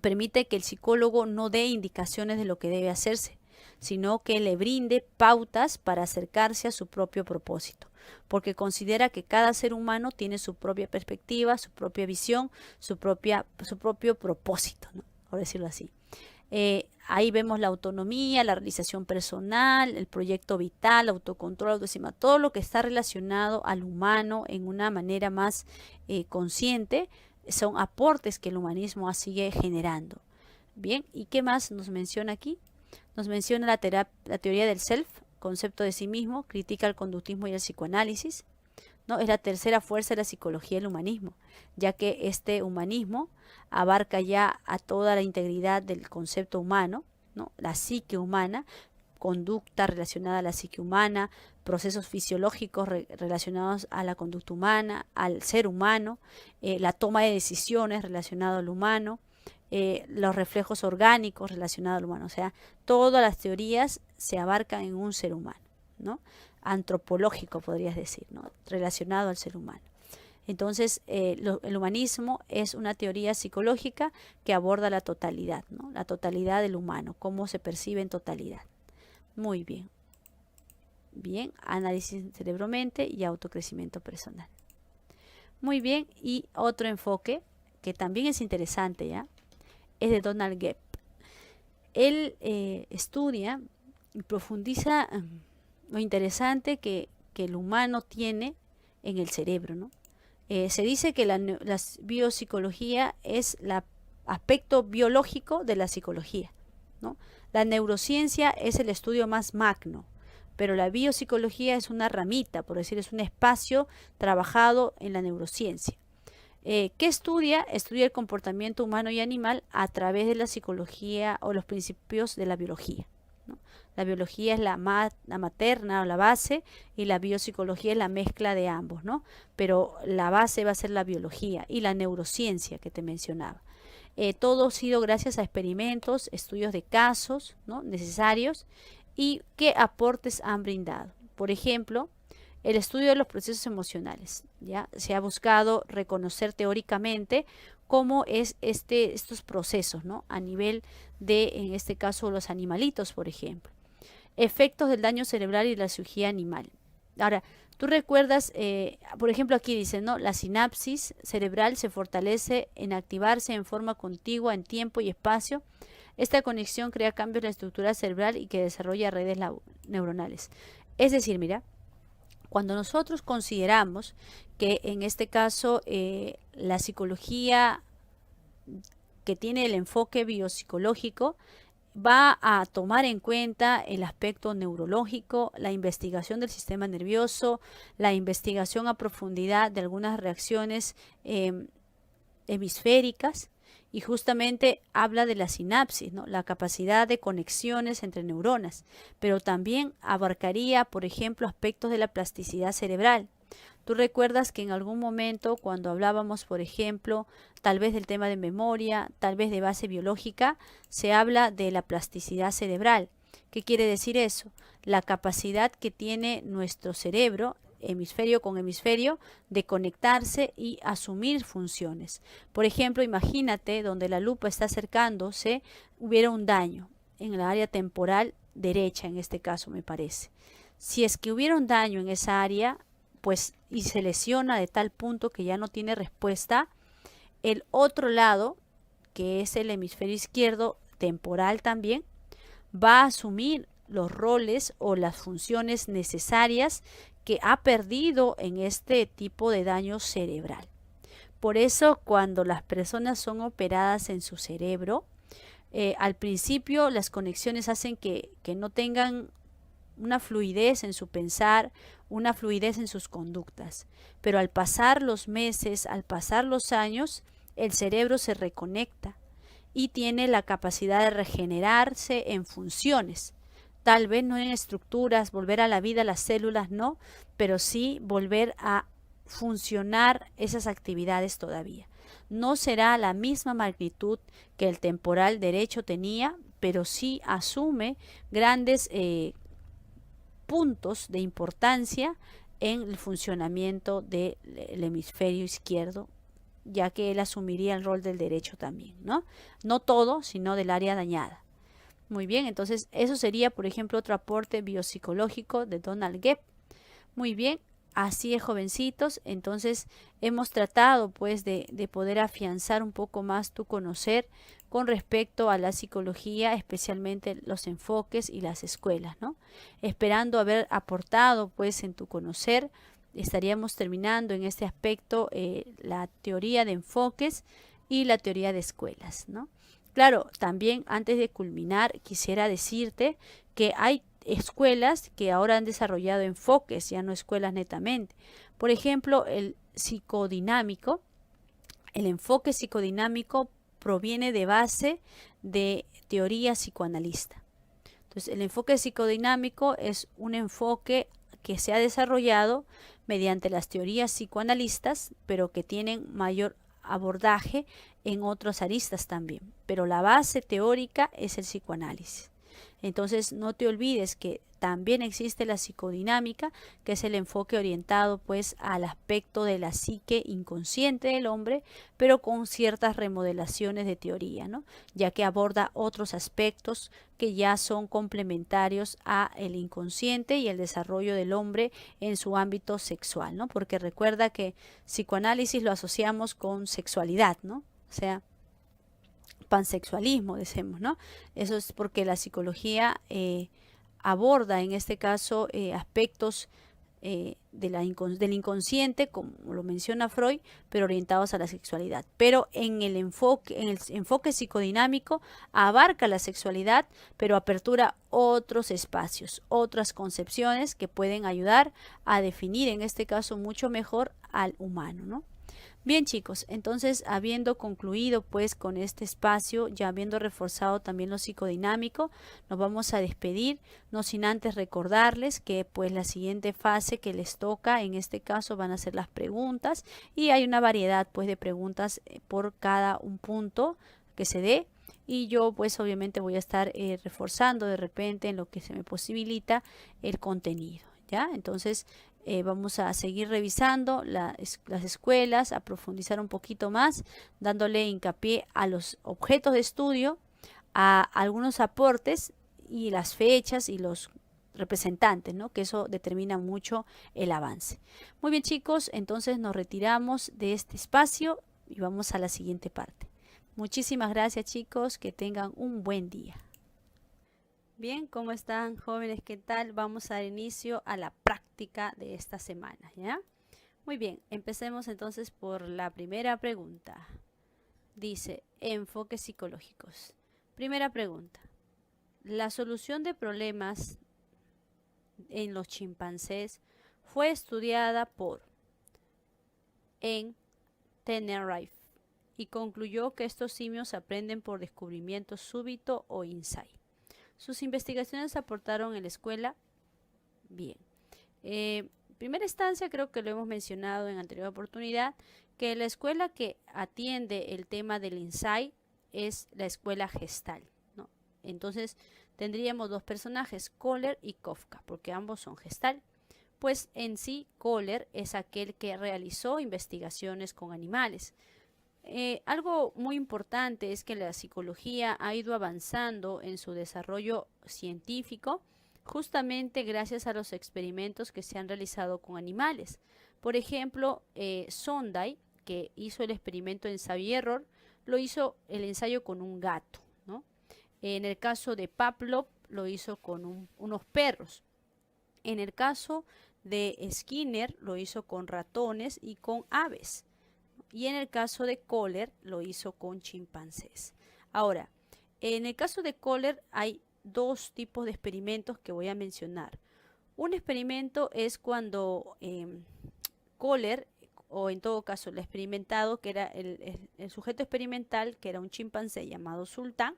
permite que el psicólogo no dé indicaciones de lo que debe hacerse, sino que le brinde pautas para acercarse a su propio propósito, porque considera que cada ser humano tiene su propia perspectiva, su propia visión, su propio propósito, ¿no?, por decirlo así. Ahí vemos la autonomía, la realización personal, el proyecto vital, autocontrol, autoestima, todo lo que está relacionado al humano en una manera más consciente, son aportes que el humanismo sigue generando. Bien, ¿y qué más nos menciona aquí? Nos menciona la teoría del self, concepto de sí mismo, critica el conductismo y el psicoanálisis, ¿no? Es la tercera fuerza de la psicología del humanismo, ya que este humanismo abarca ya a toda la integridad del concepto humano, ¿no?, la psique humana, conducta relacionada a la psique humana, procesos fisiológicos relacionados a la conducta humana, al ser humano, la toma de decisiones relacionadas al humano, los reflejos orgánicos relacionados al humano. O sea, todas las teorías se abarcan en un ser humano, ¿no?, antropológico podrías decir, ¿no?, relacionado al ser humano. Entonces, el humanismo es una teoría psicológica que aborda la totalidad, ¿no?, la totalidad del humano, cómo se percibe en totalidad. Muy bien. Bien, análisis cerebro-mente y autocrecimiento personal. Muy bien, y otro enfoque que también es interesante, ¿ya?, es de Donald Gepp. Él estudia y profundiza lo interesante que el humano tiene en el cerebro, ¿no? Se dice que la biopsicología es el aspecto biológico de la psicología, ¿no? La neurociencia es el estudio más magno, pero la biopsicología es una ramita, por decir, es un espacio trabajado en la neurociencia. ¿Qué estudia? Estudia el comportamiento humano y animal a través de la psicología o los principios de la biología, ¿no? La biología es la materna o la base y la biopsicología es la mezcla de ambos, ¿no? Pero la base va a ser la biología y la neurociencia que te mencionaba. Todo ha sido gracias a experimentos, estudios de casos, ¿no?, necesarios, y qué aportes han brindado. Por ejemplo, el estudio de los procesos emocionales. ¿Ya? Se ha buscado reconocer teóricamente cómo es estos procesos, ¿no?, a nivel de, en este caso, los animalitos, por ejemplo. Efectos del daño cerebral y la cirugía animal. Ahora, tú recuerdas, por ejemplo, aquí dice, ¿no?, la sinapsis cerebral se fortalece en activarse en forma contigua en tiempo y espacio. Esta conexión crea cambios en la estructura cerebral y que desarrolla redes neuronales. Es decir, mira, cuando nosotros consideramos que en este caso la psicología que tiene el enfoque biopsicológico va a tomar en cuenta el aspecto neurológico, la investigación del sistema nervioso, la investigación a profundidad de algunas reacciones hemisféricas, y justamente habla de la sinapsis, ¿no?, la capacidad de conexiones entre neuronas, pero también abarcaría, por ejemplo, aspectos de la plasticidad cerebral. Tú recuerdas que en algún momento cuando hablábamos, por ejemplo, tal vez del tema de memoria, tal vez de base biológica, se habla de la plasticidad cerebral. ¿Qué quiere decir eso? La capacidad que tiene nuestro cerebro, hemisferio con hemisferio, de conectarse y asumir funciones. Por ejemplo, imagínate donde la lupa está acercándose, hubiera un daño en la área temporal derecha, en este caso me parece. Si es que hubiera un daño en esa área, pues, y se lesiona de tal punto que ya no tiene respuesta, el otro lado, que es el hemisferio izquierdo temporal también, va a asumir los roles o las funciones necesarias que ha perdido en este tipo de daño cerebral. Por eso, cuando las personas son operadas en su cerebro, al principio las conexiones hacen que no tengan una fluidez en su pensar, una fluidez en sus conductas. Pero al pasar los meses, al pasar los años, el cerebro se reconecta y tiene la capacidad de regenerarse en funciones. Tal vez no en estructuras, volver a la vida, las células no, pero sí volver a funcionar esas actividades todavía. No será la misma magnitud que el temporal derecho tenía, pero sí asume grandes puntos de importancia en el funcionamiento del hemisferio izquierdo, ya que él asumiría el rol del derecho también, ¿no? No todo, sino del área dañada. Muy bien, entonces eso sería, por ejemplo, otro aporte biopsicológico de Donald Gebb. Muy bien, así es, jovencitos. Entonces hemos tratado pues de poder afianzar un poco más tu conocer con respecto a la psicología, especialmente los enfoques y las escuelas, ¿no? Esperando haber aportado pues en tu conocer. Estaríamos terminando en este aspecto la teoría de enfoques y la teoría de escuelas, ¿no? Claro, también antes de culminar quisiera decirte que hay escuelas que ahora han desarrollado enfoques, ya no escuelas netamente. Por ejemplo, el psicodinámico, el enfoque psicodinámico proviene de base de teoría psicoanalista. Entonces, el enfoque psicodinámico es un enfoque que se ha desarrollado mediante las teorías psicoanalistas, pero que tienen mayor abordaje en otras aristas también. Pero la base teórica es el psicoanálisis. Entonces, no te olvides que también existe la psicodinámica, que es el enfoque orientado pues al aspecto de la psique inconsciente del hombre, pero con ciertas remodelaciones de teoría, ¿no? Ya que aborda otros aspectos que ya son complementarios a el inconsciente y el desarrollo del hombre en su ámbito sexual, ¿no? Porque recuerda que psicoanálisis lo asociamos con sexualidad, ¿no? O sea, pansexualismo, decimos, ¿no? Eso es porque la psicología aborda en este caso aspectos del inconsciente, como lo menciona Freud, pero orientados a la sexualidad. Pero en el enfoque psicodinámico abarca la sexualidad, pero apertura otros espacios, otras concepciones que pueden ayudar a definir en este caso mucho mejor al humano, ¿no? Bien chicos, entonces habiendo concluido pues con este espacio, ya habiendo reforzado también lo psicodinámico, nos vamos a despedir, no sin antes recordarles que pues la siguiente fase que les toca, en este caso van a ser las preguntas, y hay una variedad pues de preguntas por cada un punto que se dé. Y yo pues obviamente voy a estar reforzando de repente en lo que se me posibilita el contenido, ¿ya? Entonces vamos a seguir revisando las escuelas, a profundizar un poquito más, dándole hincapié a los objetos de estudio, a algunos aportes y las fechas y los representantes, ¿no? Que eso determina mucho el avance. Muy bien chicos, entonces nos retiramos de este espacio y vamos a la siguiente parte. Muchísimas gracias chicos, que tengan un buen día. Bien, ¿cómo están jóvenes? ¿Qué tal? Vamos a dar inicio a la práctica de esta semana, ¿ya? Muy bien, empecemos entonces por la primera pregunta. Dice, enfoques psicológicos. Primera pregunta. La solución de problemas en los chimpancés fue estudiada por Tenerife y concluyó que estos simios aprenden por descubrimiento súbito o insight. Sus investigaciones aportaron en la escuela. Bien. Primera instancia, creo que lo hemos mencionado en anterior oportunidad, que la escuela que atiende el tema del insight es la escuela Gestalt, ¿no? Entonces tendríamos dos personajes, Kohler y Kafka, porque ambos son Gestalt. Pues en sí, Kohler es aquel que realizó investigaciones con animales. Algo muy importante es que la psicología ha ido avanzando en su desarrollo científico justamente gracias a los experimentos que se han realizado con animales. Por ejemplo, Sondheim, que hizo el experimento ensayo y error, lo hizo el ensayo con un gato, ¿no? En el caso de Pavlov, lo hizo con unos perros. En el caso de Skinner, lo hizo con ratones y con aves. Y en el caso de Kohler lo hizo con chimpancés. Ahora, en el caso de Kohler hay dos tipos de experimentos que voy a mencionar. Un experimento es cuando Kohler, o en todo caso el experimentado, que era el sujeto experimental, que era un chimpancé llamado Sultán,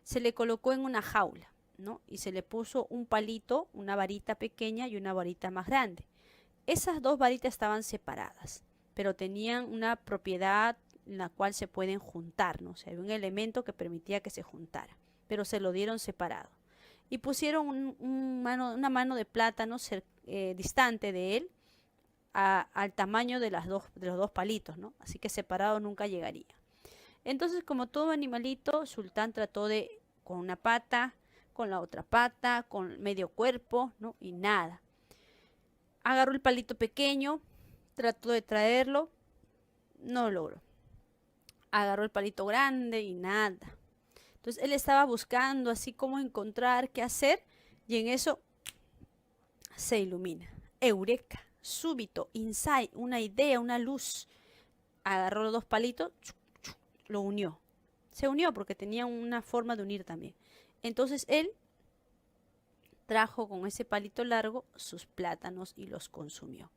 se le colocó en una jaula, ¿no? Y se le puso un palito, una varita pequeña y una varita más grande. Esas dos varitas estaban separadas, pero tenían una propiedad en la cual se pueden juntar, ¿no? O sea, había un elemento que permitía que se juntara, pero se lo dieron separado. Y pusieron una mano de plátano distante de él, al tamaño de los dos palitos, ¿no? Así que separado nunca llegaría. Entonces, como todo animalito, Sultán trató de, con una pata, con la otra pata, con medio cuerpo, ¿no? Y nada. Agarró el palito pequeño, trató de traerlo, no lo logró. Agarró el palito grande y nada. Entonces él estaba buscando así cómo encontrar qué hacer y en eso se ilumina. Eureka, súbito, insight, una idea, una luz. Agarró los dos palitos, lo unió. Se unió porque tenía una forma de unir también. Entonces él trajo con ese palito largo sus plátanos y los consumió.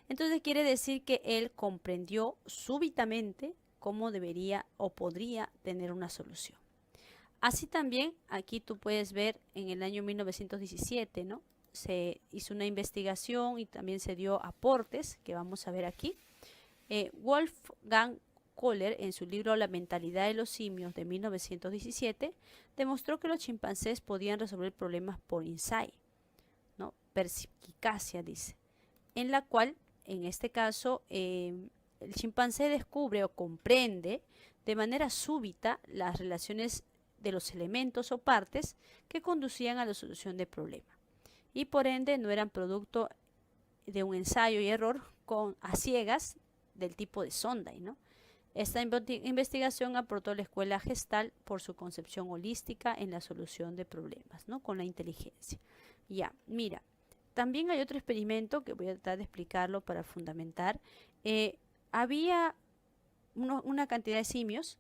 Entonces quiere decir que él comprendió súbitamente cómo debería o podría tener una solución. Así también, aquí tú puedes ver en el año 1917, ¿no? Se hizo una investigación y también se dio aportes, que vamos a ver aquí. Wolfgang Kohler, en su libro La mentalidad de los simios de 1917, demostró que los chimpancés podían resolver problemas por insight, ¿no? Perspicacia, dice, en la cual, en este caso, el chimpancé descubre o comprende de manera súbita las relaciones de los elementos o partes que conducían a la solución del problema y por ende no eran producto de un ensayo y error a ciegas del tipo de Sondheim, ¿no? Esta investigación aportó a la escuela Gestalt por su concepción holística en la solución de problemas, ¿no? Con la inteligencia. Ya, mira, también hay otro experimento que voy a tratar de explicarlo para fundamentar. Había una cantidad de simios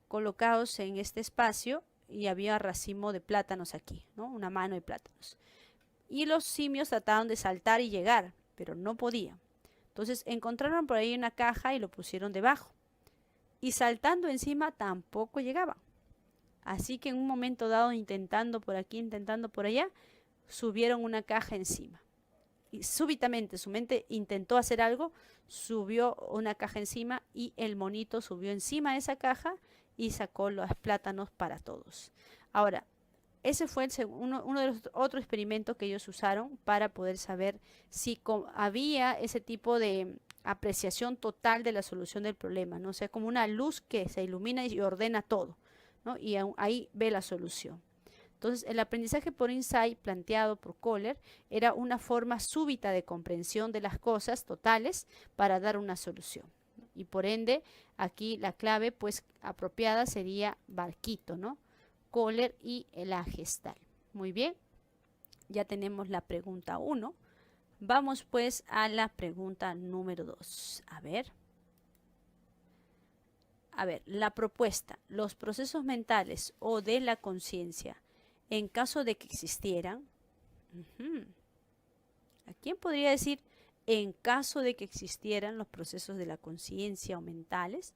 colocados en este espacio y había racimo de plátanos aquí, ¿no? Una mano de plátanos. Y los simios trataron de saltar y llegar, pero no podían. Entonces encontraron por ahí una caja y lo pusieron debajo. Y saltando encima tampoco llegaba. Así que en un momento dado, intentando por aquí, intentando por allá, subieron una caja encima. Y súbitamente su mente intentó hacer algo, subió una caja encima y el monito subió encima de esa caja y sacó los plátanos para todos. Ahora, ese fue uno de los otros experimentos que ellos usaron para poder saber si había ese tipo de apreciación total de la solución del problema, ¿no? O sea, como una luz que se ilumina y ordena todo, ¿no? Y ahí ve la solución. Entonces, el aprendizaje por insight planteado por Kohler era una forma súbita de comprensión de las cosas totales para dar una solución. Y por ende, aquí la clave pues apropiada sería barquito, ¿no? Kohler y la Gestalt. Muy bien, ya tenemos la pregunta 1. Vamos pues a la pregunta número 2. A ver, la propuesta, los procesos mentales o de la conciencia, en caso de que existieran, ¿a quién podría decir en caso de que existieran los procesos de la conciencia o mentales?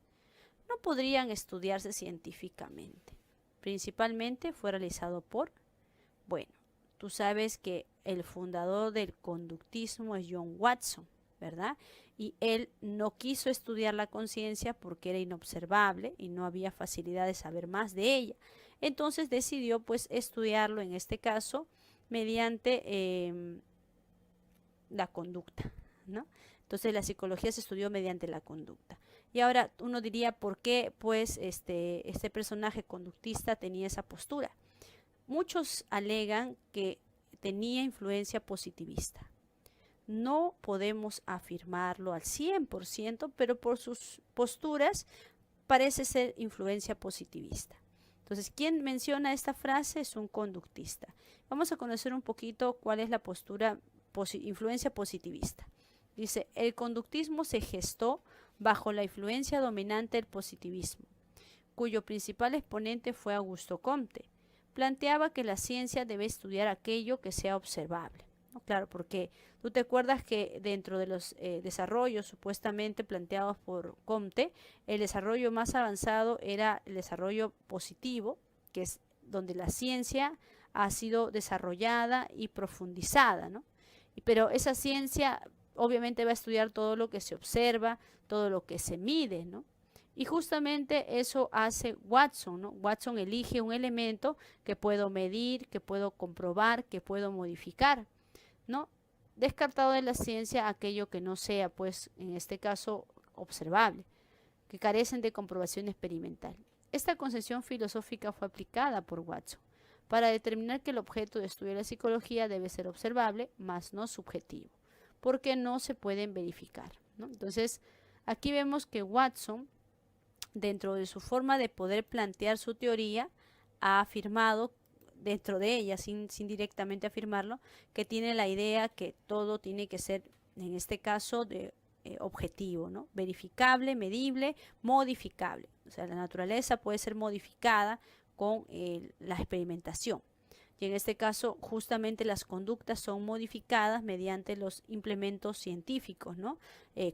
No podrían estudiarse científicamente. Principalmente fue realizado por, bueno, tú sabes que el fundador del conductismo es John Watson, ¿verdad? Y él no quiso estudiar la conciencia porque era inobservable y no había facilidad de saber más de ella. Entonces decidió pues estudiarlo en este caso mediante la conducta, ¿no? Entonces la psicología se estudió mediante la conducta. Y ahora uno diría, ¿por qué pues este personaje conductista tenía esa postura? Muchos alegan que tenía influencia positivista. No podemos afirmarlo al 100%, pero por sus posturas parece ser influencia positivista. Entonces, ¿quién menciona esta frase? Es un conductista. Vamos a conocer un poquito cuál es la postura influencia positivista. Dice, el conductismo se gestó bajo la influencia dominante del positivismo, cuyo principal exponente fue Augusto Comte. Planteaba que la ciencia debe estudiar aquello que sea observable. ¿No? Claro, porque tú te acuerdas que dentro de los desarrollos supuestamente planteados por Comte, el desarrollo más avanzado era el desarrollo positivo, que es donde la ciencia ha sido desarrollada y profundizada, ¿no? Pero esa ciencia obviamente va a estudiar todo lo que se observa, todo lo que se mide, ¿no? Y justamente eso hace Watson, ¿no? Watson elige un elemento que puedo medir, que puedo comprobar, que puedo modificar, ¿no? Descartado de la ciencia aquello que no sea, pues, en este caso, observable, que carecen de comprobación experimental. Esta concepción filosófica fue aplicada por Watson para determinar que el objeto de estudio de la psicología debe ser observable, mas no subjetivo, porque no se pueden verificar, ¿no? Entonces, aquí vemos que Watson, dentro de su forma de poder plantear su teoría, ha afirmado dentro de ella, sin directamente afirmarlo, que tiene la idea que todo tiene que ser, en este caso, de objetivo, ¿no? Verificable, medible, modificable. O sea, la naturaleza puede ser modificada con la experimentación. Y en este caso, justamente las conductas son modificadas mediante los implementos científicos, ¿no?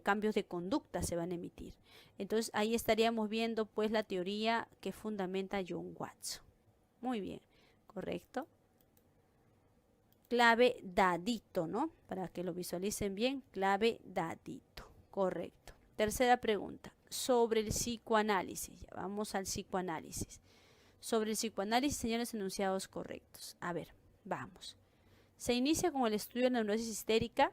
Cambios de conducta se van a emitir. Entonces, ahí estaríamos viendo, pues, la teoría que fundamenta John Watson. Muy bien, correcto. Clave dadito, ¿no? Para que lo visualicen bien, clave dadito, correcto. Tercera pregunta, sobre el psicoanálisis. Ya vamos al psicoanálisis. Sobre el psicoanálisis, señores, enunciados correctos. A ver, vamos. Se inicia con el estudio de la neurosis histérica.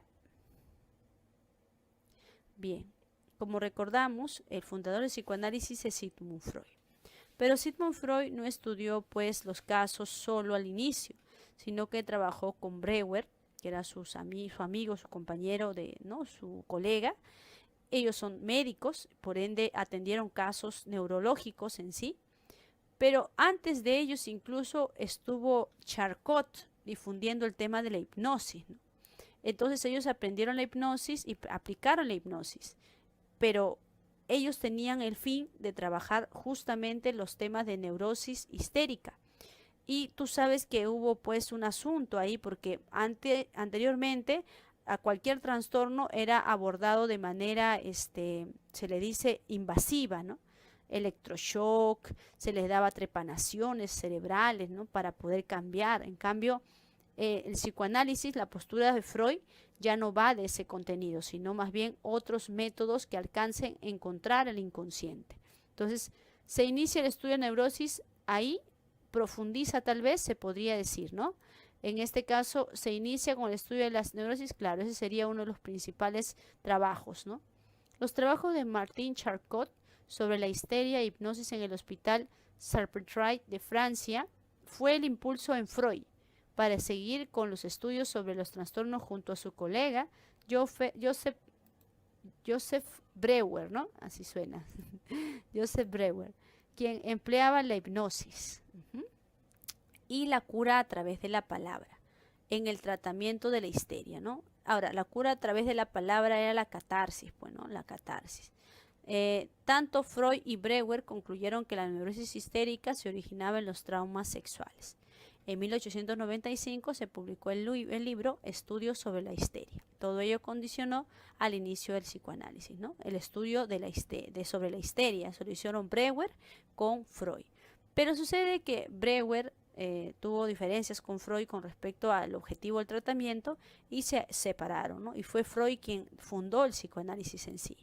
Bien, como recordamos, el fundador del psicoanálisis es Sigmund Freud. Pero Sigmund Freud no estudió pues los casos solo al inicio, sino que trabajó con Breuer, que era su amigo, su compañero, ¿no? Su colega. Ellos son médicos, por ende atendieron casos neurológicos en sí. Pero antes de ellos incluso estuvo Charcot difundiendo el tema de la hipnosis, ¿no? Entonces ellos aprendieron la hipnosis y aplicaron la hipnosis, pero ellos tenían el fin de trabajar justamente los temas de neurosis histérica. Y tú sabes que hubo pues un asunto ahí porque anteriormente a cualquier trastorno era abordado de manera, se le dice invasiva, ¿no? Electroshock, se les daba trepanaciones cerebrales, ¿no? Para poder cambiar. En cambio, el psicoanálisis, la postura de Freud, ya no va de ese contenido, sino más bien otros métodos que alcancen a encontrar el inconsciente. Entonces, se inicia el estudio de neurosis ahí, profundiza tal vez, se podría decir, ¿no? En este caso, se inicia con el estudio de las neurosis, claro, ese sería uno de los principales trabajos, ¿no? Los trabajos de Martin Charcot sobre la histeria e hipnosis en el hospital Salpêtrière de Francia fue el impulso en Freud para seguir con los estudios sobre los trastornos junto a su colega Joseph Breuer, ¿no? Así suena, Joseph Breuer, quien empleaba la hipnosis y la cura a través de la palabra en el tratamiento de la histeria, ¿no? Ahora, la cura a través de la palabra era la catarsis, bueno, la catarsis. Tanto Freud y Breuer concluyeron que la neurosis histérica se originaba en los traumas sexuales. En 1895 se publicó el libro Estudios sobre la histeria. Todo ello condicionó al inicio del psicoanálisis, ¿no? El estudio sobre la histeria se lo hicieron Breuer con Freud. Pero sucede que Breuer tuvo diferencias con Freud con respecto al objetivo del tratamiento y se separaron, ¿no? Y fue Freud quien fundó el psicoanálisis en sí.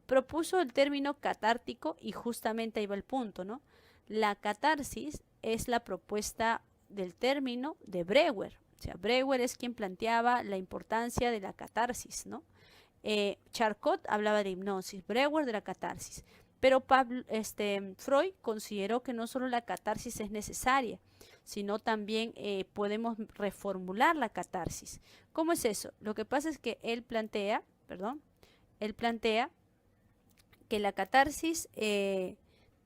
Propuso el término catártico y justamente ahí va el punto, ¿no? La catarsis es la propuesta del término de Breuer. O sea, Breuer es quien planteaba la importancia de la catarsis, ¿no? Charcot hablaba de hipnosis, Breuer de la catarsis. Pero Freud consideró que no solo la catarsis es necesaria, sino también podemos reformular la catarsis. ¿Cómo es eso? Lo que pasa es que él plantea que la catarsis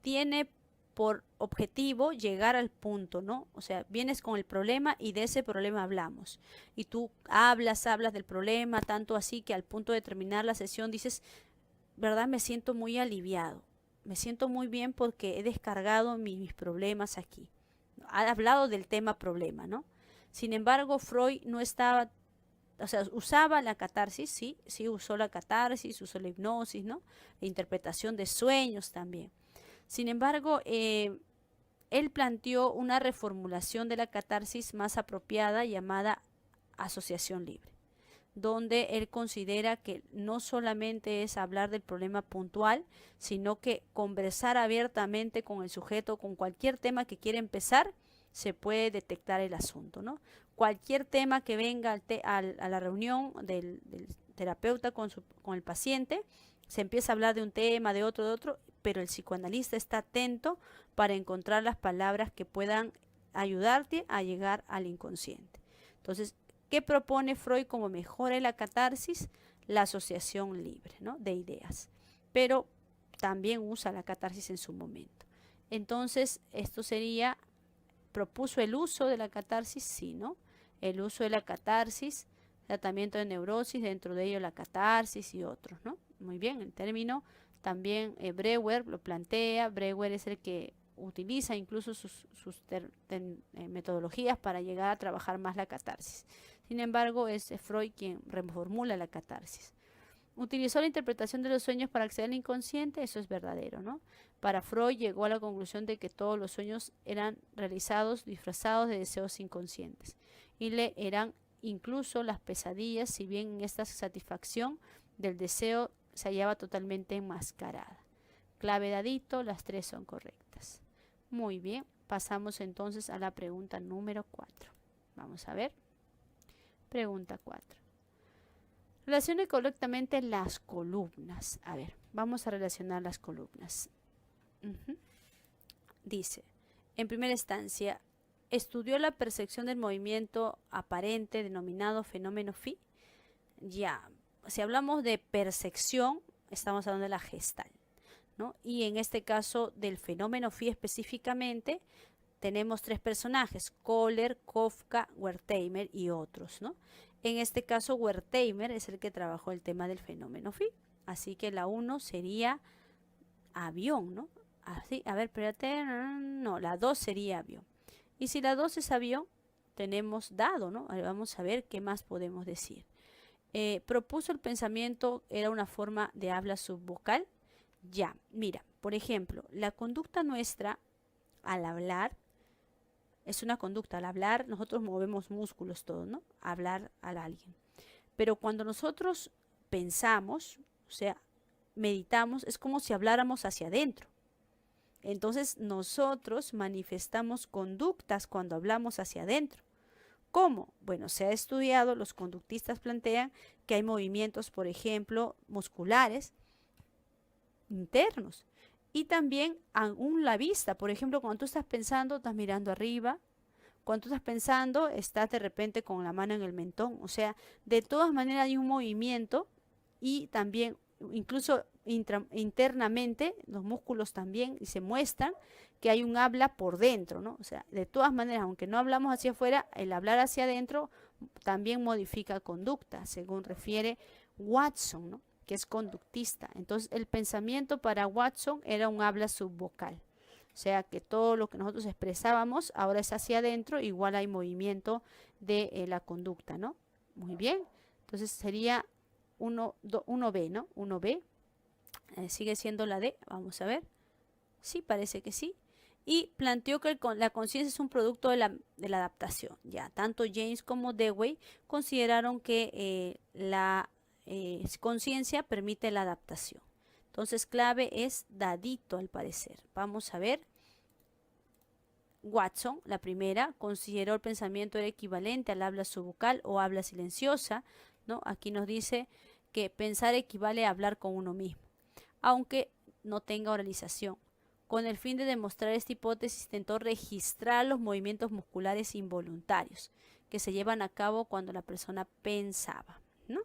tiene por objetivo llegar al punto, ¿no? O sea, vienes con el problema y de ese problema hablamos. Y tú hablas del problema, tanto así que al punto de terminar la sesión dices, ¿verdad? Me siento muy aliviado. Me siento muy bien porque he descargado mis problemas aquí. Ha hablado del tema problema, ¿no? Sin embargo, Freud no estaba, o sea, usaba la catarsis, sí usó la catarsis, usó la hipnosis, ¿no? La interpretación de sueños también. Sin embargo, él planteó una reformulación de la catarsis más apropiada llamada asociación libre, donde él considera que no solamente es hablar del problema puntual, sino que conversar abiertamente con el sujeto, con cualquier tema que quiera empezar, se puede detectar el asunto, ¿no? Cualquier tema que venga a la reunión del terapeuta con el paciente, se empieza a hablar de un tema, de otro, pero el psicoanalista está atento para encontrar las palabras que puedan ayudarte a llegar al inconsciente. Entonces, ¿qué propone Freud como mejore la catarsis? La asociación libre, ¿no? De ideas. Pero también usa la catarsis en su momento. Entonces, esto sería, propuso el uso de la catarsis, sí, ¿no? El uso de la catarsis, tratamiento de neurosis, dentro de ello la catarsis y otros, ¿no? Muy bien, el término también Breuer lo plantea. Breuer es el que utiliza incluso sus metodologías para llegar a trabajar más la catarsis. Sin embargo, es Freud quien reformula la catarsis. Utilizó la interpretación de los sueños para acceder al inconsciente, eso es verdadero, ¿no? Para Freud llegó a la conclusión de que todos los sueños eran realizados disfrazados de deseos inconscientes y le eran incluso las pesadillas, si bien en esta satisfacción del deseo se hallaba totalmente enmascarada. Clave dadito, las tres son correctas. Muy bien, pasamos entonces a la pregunta número 4. Vamos a ver. Pregunta 4. Relacione correctamente las columnas. A ver, vamos a relacionar las columnas. Dice, en primera instancia, estudió la percepción del movimiento aparente denominado fenómeno phi. Ya, si hablamos de percepción, estamos hablando de la Gestalt, ¿no? Y en este caso del fenómeno phi específicamente, tenemos tres personajes, Kohler, Kafka, Wertheimer y otros, ¿no? En este caso, Wertheimer es el que trabajó el tema del fenómeno phi. Así que la 1 sería avión, ¿no? Así, a ver, espérate, no, la 2 sería avión. Y si la 2 es avión, tenemos dado, ¿no? Vamos a ver qué más podemos decir. Propuso el pensamiento era una forma de habla subvocal. Ya, mira, por ejemplo, la conducta nuestra al hablar es una conducta. Al hablar nosotros movemos músculos todos, ¿no? Hablar a alguien. Pero cuando nosotros pensamos, o sea, meditamos, es como si habláramos hacia adentro. Entonces nosotros manifestamos conductas cuando hablamos hacia adentro. ¿Cómo? Bueno, se ha estudiado, los conductistas plantean que hay movimientos, por ejemplo, musculares internos y también aún la vista. Por ejemplo, cuando tú estás pensando, estás mirando arriba. Cuando tú estás pensando, estás de repente con la mano en el mentón. O sea, de todas maneras hay un movimiento y también incluso internamente los músculos también y se muestran que hay un habla por dentro, ¿no? O sea, de todas maneras, aunque no hablamos hacia afuera, el hablar hacia adentro también modifica conducta, según refiere Watson, ¿no? Que es conductista. Entonces, el pensamiento para Watson era un habla subvocal. O sea que todo lo que nosotros expresábamos ahora es hacia adentro, igual hay movimiento de la conducta, ¿no? Muy bien. Entonces sería 1B, ¿no? 1B. Sigue siendo la D. Vamos a ver. Sí, parece que sí. Y planteó que la conciencia es un producto de la adaptación. Ya, tanto James como Dewey consideraron que la conciencia permite la adaptación. Entonces, clave es dadito al parecer. Vamos a ver. Watson, la primera, consideró el pensamiento era equivalente al habla subvocal o habla silenciosa, ¿no? Aquí nos dice que pensar equivale a hablar con uno mismo, aunque no tenga oralización. Con el fin de demostrar esta hipótesis, intentó registrar los movimientos musculares involuntarios que se llevan a cabo cuando la persona pensaba, ¿no?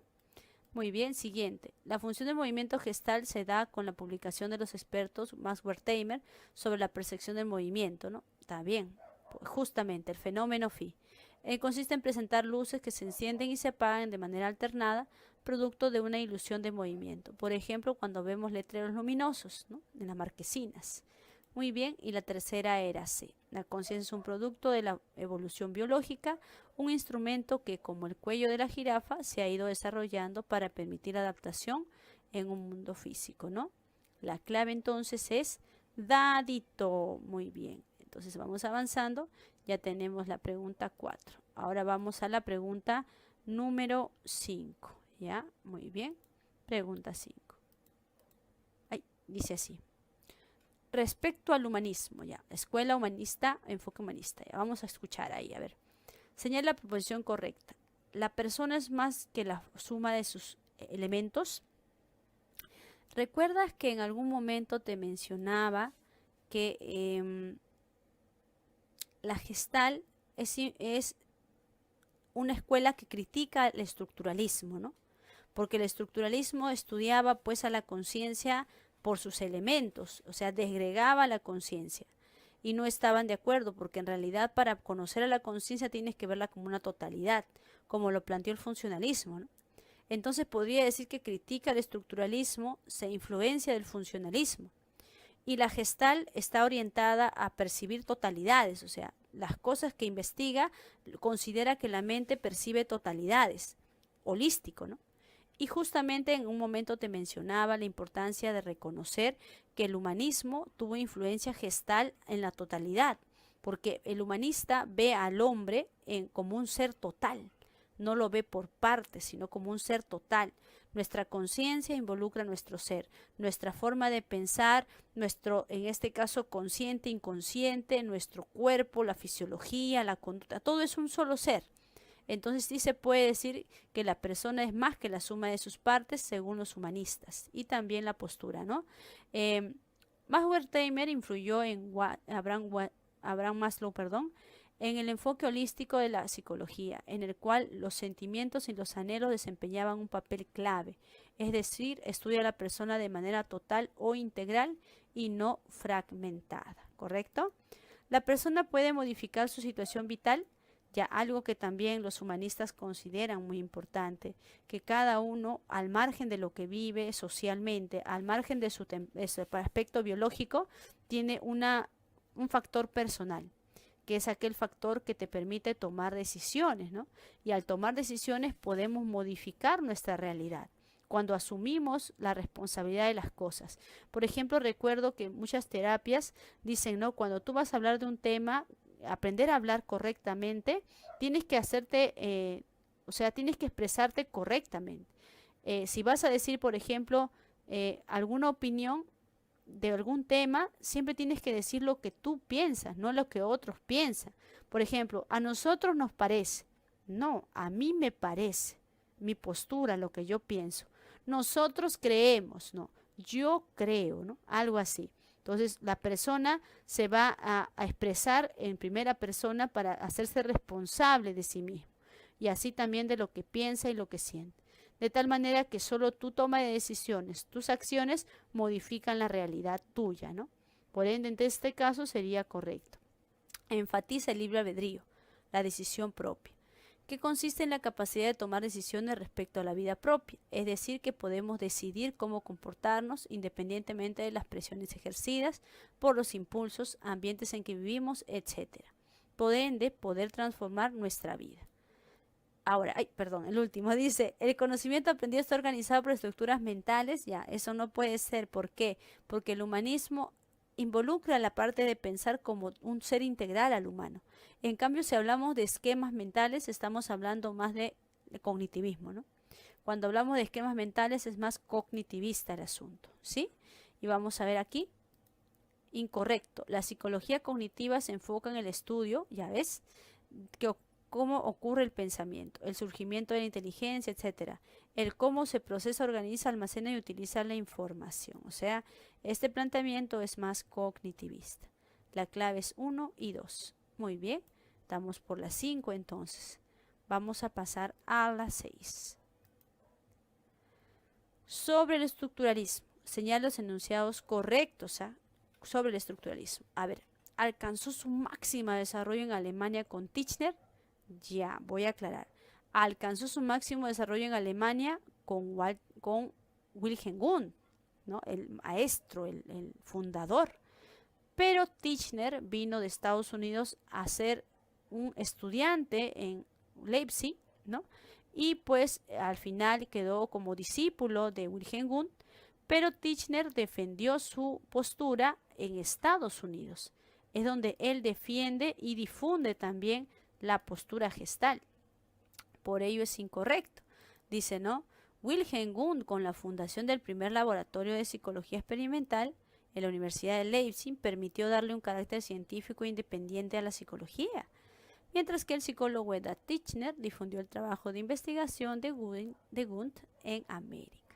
Muy bien, siguiente. La función del movimiento gestal se da con la publicación de los expertos Max Wertheimer sobre la percepción del movimiento, ¿no? Está bien. Justamente, el fenómeno phi. Consiste en presentar luces que se encienden y se apagan de manera alternada, producto de una ilusión de movimiento. Por ejemplo, cuando vemos letreros luminosos, ¿no? En las marquesinas. Muy bien, y la tercera era C. La conciencia es un producto de la evolución biológica, un instrumento que, como el cuello de la jirafa, se ha ido desarrollando para permitir adaptación en un mundo físico, ¿no? La clave entonces es dadito. Muy bien. Entonces vamos avanzando. Ya tenemos la pregunta 4. Ahora vamos a la pregunta número 5. ¿Ya? Muy bien. Pregunta 5. Ay, dice así. Respecto al humanismo, ya, escuela humanista, enfoque humanista, ya, vamos a escuchar ahí, a ver. Señala la proposición correcta. La persona es más que la suma de sus elementos. ¿Recuerdas que en algún momento te mencionaba que la Gestalt es una escuela que critica el estructuralismo, ¿no? Porque el estructuralismo estudiaba pues a la conciencia por sus elementos, o sea, desgregaba la conciencia y no estaban de acuerdo porque en realidad para conocer a la conciencia tienes que verla como una totalidad, como lo planteó el funcionalismo, ¿no? Entonces podría decir que critica el estructuralismo, se influencia del funcionalismo y la Gestalt está orientada a percibir totalidades, o sea, las cosas que investiga considera que la mente percibe totalidades, holístico, ¿no? Y justamente en un momento te mencionaba la importancia de reconocer que el humanismo tuvo influencia gestal en la totalidad, porque el humanista ve al hombre como un ser total, no lo ve por partes, sino como un ser total. Nuestra conciencia involucra nuestro ser, nuestra forma de pensar, nuestro, en este caso, consciente, inconsciente, nuestro cuerpo, la fisiología, la conducta, todo es un solo ser. Entonces sí se puede decir que la persona es más que la suma de sus partes según los humanistas y también la postura, ¿no? Max Wertheimer influyó en Abraham Maslow, en el enfoque holístico de la psicología, en el cual los sentimientos y los anhelos desempeñaban un papel clave, es decir, estudia a la persona de manera total o integral y no fragmentada, ¿correcto? La persona puede modificar su situación vital, ya algo que también los humanistas consideran muy importante, que cada uno, al margen de lo que vive socialmente, al margen de su aspecto biológico, tiene un factor personal, que es aquel factor que te permite tomar decisiones, ¿no? Y al tomar decisiones podemos modificar nuestra realidad cuando asumimos la responsabilidad de las cosas. Por ejemplo, recuerdo que muchas terapias dicen, ¿no? Cuando tú vas a hablar de un tema, aprender a hablar correctamente, tienes que o sea, tienes que expresarte correctamente. Si vas a decir, por ejemplo, alguna opinión de algún tema, siempre tienes que decir lo que tú piensas, no lo que otros piensan. Por ejemplo, a nosotros nos parece. No, a mí me parece. Mi postura, lo que yo pienso. Nosotros creemos, no. Yo creo, ¿no? Algo así. Entonces, la persona se va a expresar en primera persona para hacerse responsable de sí mismo. Y así también de lo que piensa y lo que siente. De tal manera que solo tu toma de decisiones, tus acciones modifican la realidad tuya, ¿no? Por ende, en este caso sería correcto. Enfatiza el libre albedrío, la decisión propia, que consiste en la capacidad de tomar decisiones respecto a la vida propia, es decir, que podemos decidir cómo comportarnos independientemente de las presiones ejercidas por los impulsos, ambientes en que vivimos, etc. Por ende, poder transformar nuestra vida. Ahora, perdón, el último dice, el conocimiento aprendido está organizado por estructuras mentales. Ya, eso no puede ser. ¿Por qué? Porque el humanismo involucra la parte de pensar como un ser integral al humano. En cambio, si hablamos de esquemas mentales, estamos hablando más de cognitivismo, ¿no? Cuando hablamos de esquemas mentales es más cognitivista el asunto, ¿sí? Y vamos a ver aquí. Incorrecto. La psicología cognitiva se enfoca en el estudio, ya ves, cómo ocurre el pensamiento, el surgimiento de la inteligencia, etcétera, el cómo se procesa, organiza, almacena y utiliza la información. O sea, este planteamiento es más cognitivista. La clave es 1 y 2. Muy bien, estamos por las 5 entonces. Vamos a pasar a las 6. Sobre el estructuralismo, señala los enunciados correctos sobre el estructuralismo. A ver, alcanzó su máximo desarrollo en Alemania con Titchener. Ya, voy a aclarar. Alcanzó su máximo desarrollo en Alemania con Wilhelm Wundt, ¿no? El maestro, el fundador. Pero Titchener vino de Estados Unidos a ser un estudiante en Leipzig, ¿no? Y pues al final quedó como discípulo de Wilhelm Wundt, pero Titchener defendió su postura en Estados Unidos. Es donde él defiende y difunde también la postura gestal. Por ello es incorrecto. Dice, ¿no? Wilhelm Wundt, con la fundación del primer laboratorio de psicología experimental en la Universidad de Leipzig, permitió darle un carácter científico e independiente a la psicología, mientras que el psicólogo Edward Titchener difundió el trabajo de investigación de Wundt en América.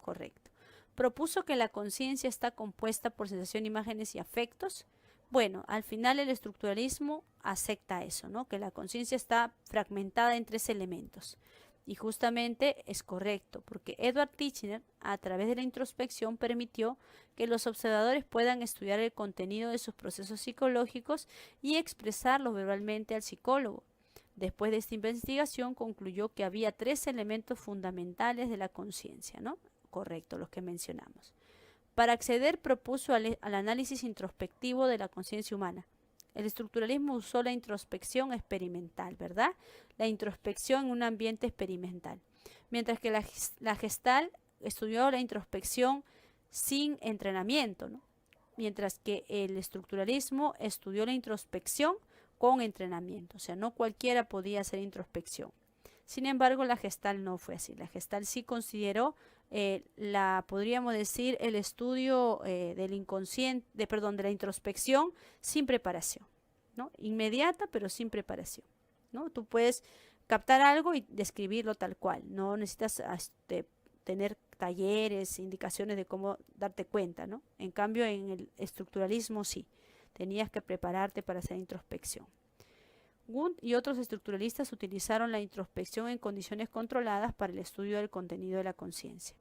Correcto. Propuso que la conciencia está compuesta por sensación, imágenes y afectos. Bueno, al final el estructuralismo acepta eso, ¿no? Que la conciencia está fragmentada en 3 elementos. Y justamente es correcto, porque Edward Titchener, a través de la introspección, permitió que los observadores puedan estudiar el contenido de sus procesos psicológicos y expresarlos verbalmente al psicólogo. Después de esta investigación, concluyó que había 3 elementos fundamentales de la conciencia, ¿no? Correcto, los que mencionamos. Para acceder, propuso al análisis introspectivo de la conciencia humana. El estructuralismo usó la introspección experimental, ¿verdad? La introspección en un ambiente experimental. Mientras que la Gestalt estudió la introspección sin entrenamiento, ¿no? Mientras que el estructuralismo estudió la introspección con entrenamiento. O sea, no cualquiera podía hacer introspección. Sin embargo, la Gestalt no fue así. La Gestalt sí consideró podríamos decir, el estudio del inconsciente, de la introspección sin preparación, ¿no? Inmediata, pero sin preparación, ¿no? Tú puedes captar algo y describirlo tal cual. No necesitas tener talleres, indicaciones de cómo darte cuenta, ¿no? En cambio, en el estructuralismo sí. Tenías que prepararte para hacer introspección. Wundt y otros estructuralistas utilizaron la introspección en condiciones controladas para el estudio del contenido de la conciencia.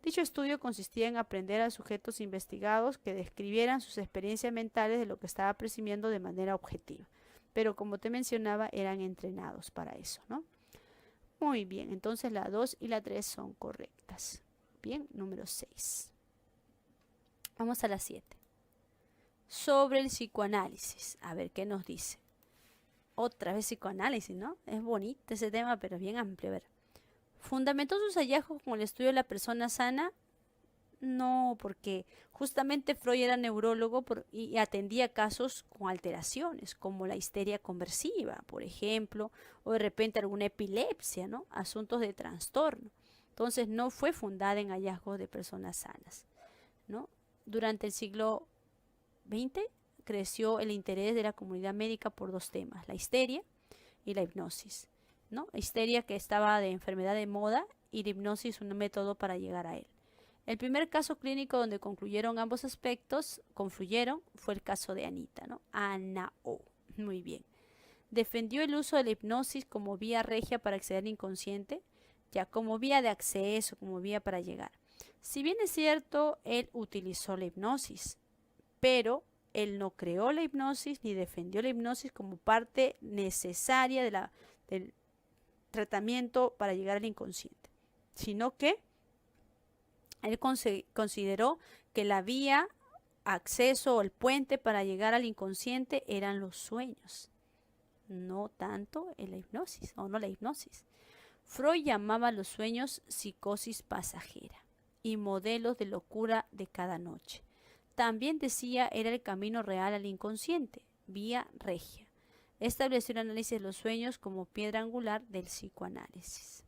Dicho estudio consistía en aprender a sujetos investigados que describieran sus experiencias mentales de lo que estaba percibiendo de manera objetiva. Pero como te mencionaba, eran entrenados para eso, ¿no? Muy bien, entonces la 2 y la 3 son correctas. Bien, número 6. Vamos a la 7. sobre el psicoanálisis. A ver qué nos dice. Otra vez psicoanálisis, ¿no? Es bonito ese tema, pero es bien amplio. A ver. ¿Fundamentó sus hallazgos con el estudio de la persona sana? No, porque justamente Freud era neurólogo y atendía casos con alteraciones, como la histeria conversiva, por ejemplo, o de repente alguna epilepsia, ¿no? Asuntos de trastorno. Entonces no fue fundada en hallazgos de personas sanas, ¿no? Durante el siglo XX creció el interés de la comunidad médica por dos temas, la histeria y la hipnosis, ¿no? La histeria, que estaba de enfermedad de moda, y la hipnosis un método para llegar a él. El primer caso clínico donde concluyeron ambos aspectos, confluyeron, fue el caso de Anita, ¿no? Ana O. Muy bien. Defendió el uso de la hipnosis como vía regia para acceder al inconsciente, ya como vía de acceso, como vía para llegar. Si bien es cierto, él utilizó la hipnosis, pero él no creó la hipnosis ni defendió la hipnosis como parte necesaria del tratamiento para llegar al inconsciente, sino que él consideró que la vía, acceso o el puente para llegar al inconsciente eran los sueños, no tanto en la hipnosis, o no la hipnosis. Freud llamaba a los sueños psicosis pasajera y modelos de locura de cada noche. También decía era el camino real al inconsciente, vía regia. Estableció el análisis de los sueños como piedra angular del psicoanálisis.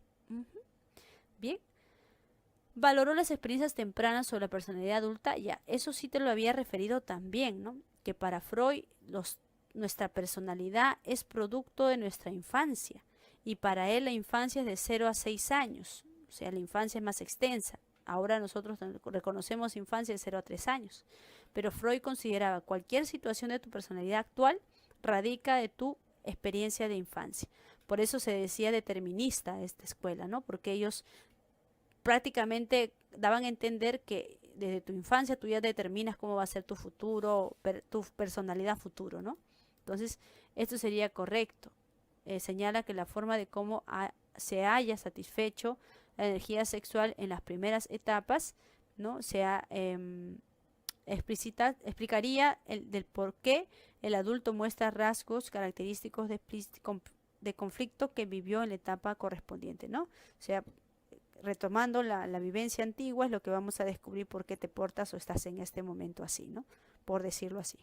Bien. Valoró las experiencias tempranas sobre la personalidad adulta, ya, eso sí te lo había referido también, ¿no? Que para Freud nuestra personalidad es producto de nuestra infancia, y para él la infancia es de 0 a 6 años, o sea, la infancia es más extensa. Ahora nosotros reconocemos infancia de 0 a 3 años, pero Freud consideraba cualquier situación de tu personalidad actual radica de tu experiencia de infancia. Por eso se decía determinista esta escuela, ¿no? Porque ellos prácticamente daban a entender que desde tu infancia tú ya determinas cómo va a ser tu futuro, tu personalidad futuro, ¿no? Entonces, esto sería correcto. Señala que la forma de cómo se haya satisfecho la energía sexual en las primeras etapas, ¿no? Explicaría del por qué el adulto muestra rasgos característicos de conflicto que vivió en la etapa correspondiente, ¿no? O sea, retomando la vivencia antigua es lo que vamos a descubrir por qué te portas o estás en este momento así, ¿no? Por decirlo así.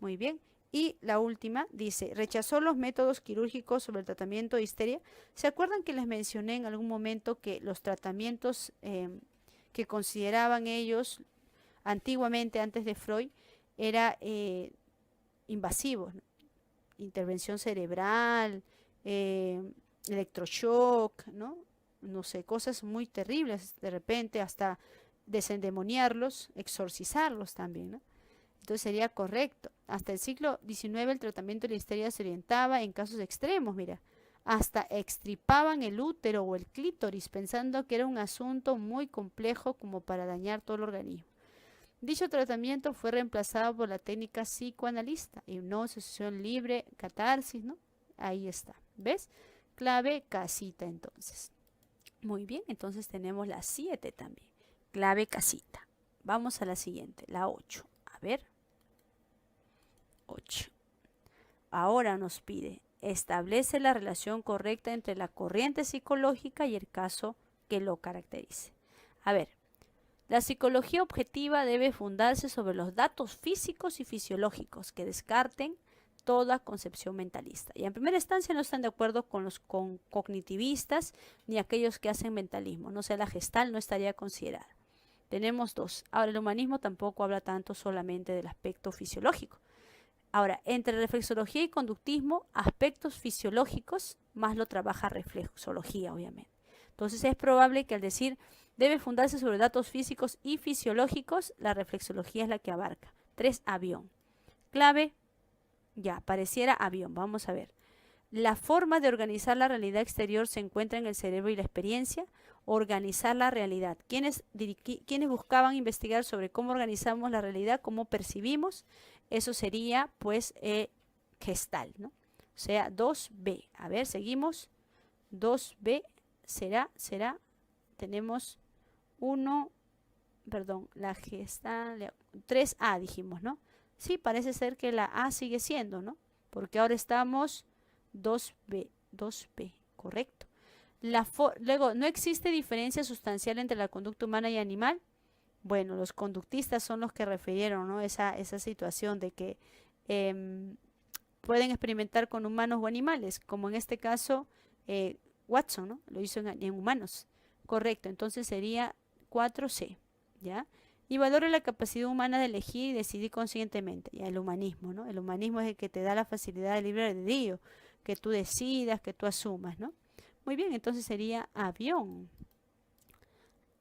Muy bien. Y la última dice, rechazó los métodos quirúrgicos sobre el tratamiento de histeria. ¿Se acuerdan que les mencioné en algún momento que los tratamientos que consideraban ellos antiguamente, antes de Freud, era invasivos, ¿no? Intervención cerebral, electroshock, ¿no? No sé, cosas muy terribles, de repente hasta desendemoniarlos, exorcizarlos también, ¿no? Entonces sería correcto. Hasta el siglo XIX el tratamiento de la histeria se orientaba en casos extremos, mira, hasta extripaban el útero o el clítoris pensando que era un asunto muy complejo como para dañar todo el organismo. Dicho tratamiento fue reemplazado por la técnica psicoanalista, hipnosis, asociación libre, catarsis, ¿no? Ahí está, ¿ves? Clave casita entonces. Muy bien, entonces tenemos la 7 también. Clave casita. Vamos a la siguiente, la 8. A ver. 8. Ahora nos pide, establece la relación correcta entre la corriente psicológica y el caso que lo caracterice. A ver, la psicología objetiva debe fundarse sobre los datos físicos y fisiológicos que descarten toda concepción mentalista. Y en primera instancia no están de acuerdo con los cognitivistas ni aquellos que hacen mentalismo. No sea, la Gestalt no estaría considerada. Tenemos dos. Ahora, el humanismo tampoco habla tanto solamente del aspecto fisiológico. Ahora, entre reflexología y conductismo, aspectos fisiológicos más lo trabaja reflexología, obviamente. Entonces es probable que al decir debe fundarse sobre datos físicos y fisiológicos, la reflexología es la que abarca. 3, avión. Clave, ya, pareciera avión. Vamos a ver. La forma de organizar la realidad exterior se encuentra en el cerebro y la experiencia. Organizar la realidad. ¿Quiénes buscaban investigar sobre cómo organizamos la realidad, cómo percibimos? Eso sería, pues, Gestalt, ¿no? O sea, 2B. A ver, seguimos. 2B será, tenemos 1, perdón, la Gestalt, 3A dijimos, ¿no? Sí, parece ser que la A sigue siendo, ¿no? Porque ahora estamos 2B, correcto. Luego, ¿no existe diferencia sustancial entre la conducta humana y animal? Bueno, los conductistas son los que refirieron, ¿no? esa situación de que pueden experimentar con humanos o animales, como en este caso Watson, ¿no? Lo hizo en humanos. Correcto, entonces sería 4C, ¿ya? Y valora la capacidad humana de elegir y decidir conscientemente, ya el humanismo, ¿no? El humanismo es el que te da la facilidad de libre albedrío, que tú decidas, que tú asumas, ¿no? Muy bien, entonces sería avión.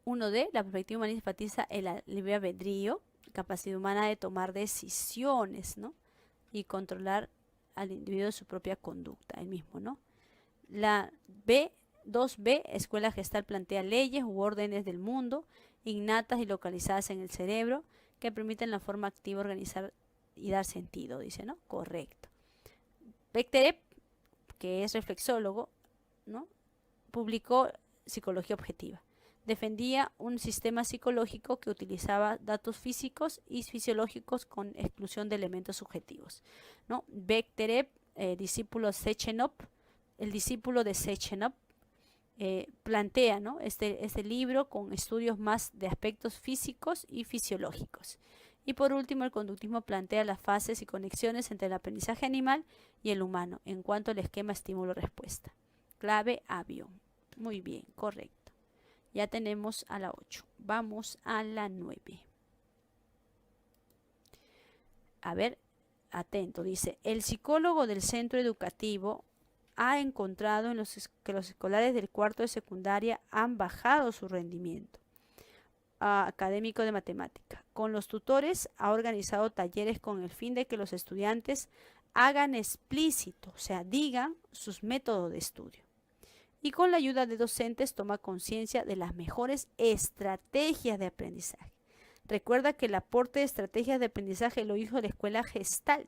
1D, la perspectiva humanista enfatiza el libre albedrío, capacidad humana de tomar decisiones, ¿no? Y controlar al individuo de su propia conducta, el mismo, ¿no? La 2B, escuela gestal, plantea leyes u órdenes del mundo, innatas y localizadas en el cerebro, que permiten la forma activa organizar y dar sentido, dice, ¿no? Correcto. Bechterev, que es reflexólogo, ¿no? Publicó Psicología Objetiva. Defendía un sistema psicológico que utilizaba datos físicos y fisiológicos con exclusión de elementos subjetivos, ¿no? Bechterev, discípulo Sechenov, el discípulo de Sechenov, plantea, ¿no? este libro con estudios más de aspectos físicos y fisiológicos. Y por último, el conductismo plantea las fases y conexiones entre el aprendizaje animal y el humano en cuanto al esquema estímulo-respuesta. Clave avión. Muy bien, correcto. Ya tenemos a la 8. Vamos a la 9. A ver, atento, dice, el psicólogo del centro educativo ha encontrado que los escolares del cuarto de secundaria han bajado su rendimiento académico de matemática. Con los tutores ha organizado talleres con el fin de que los estudiantes hagan explícito, o sea, digan sus métodos de estudio. Y con la ayuda de docentes toma conciencia de las mejores estrategias de aprendizaje. Recuerda que el aporte de estrategias de aprendizaje lo hizo la escuela gestal,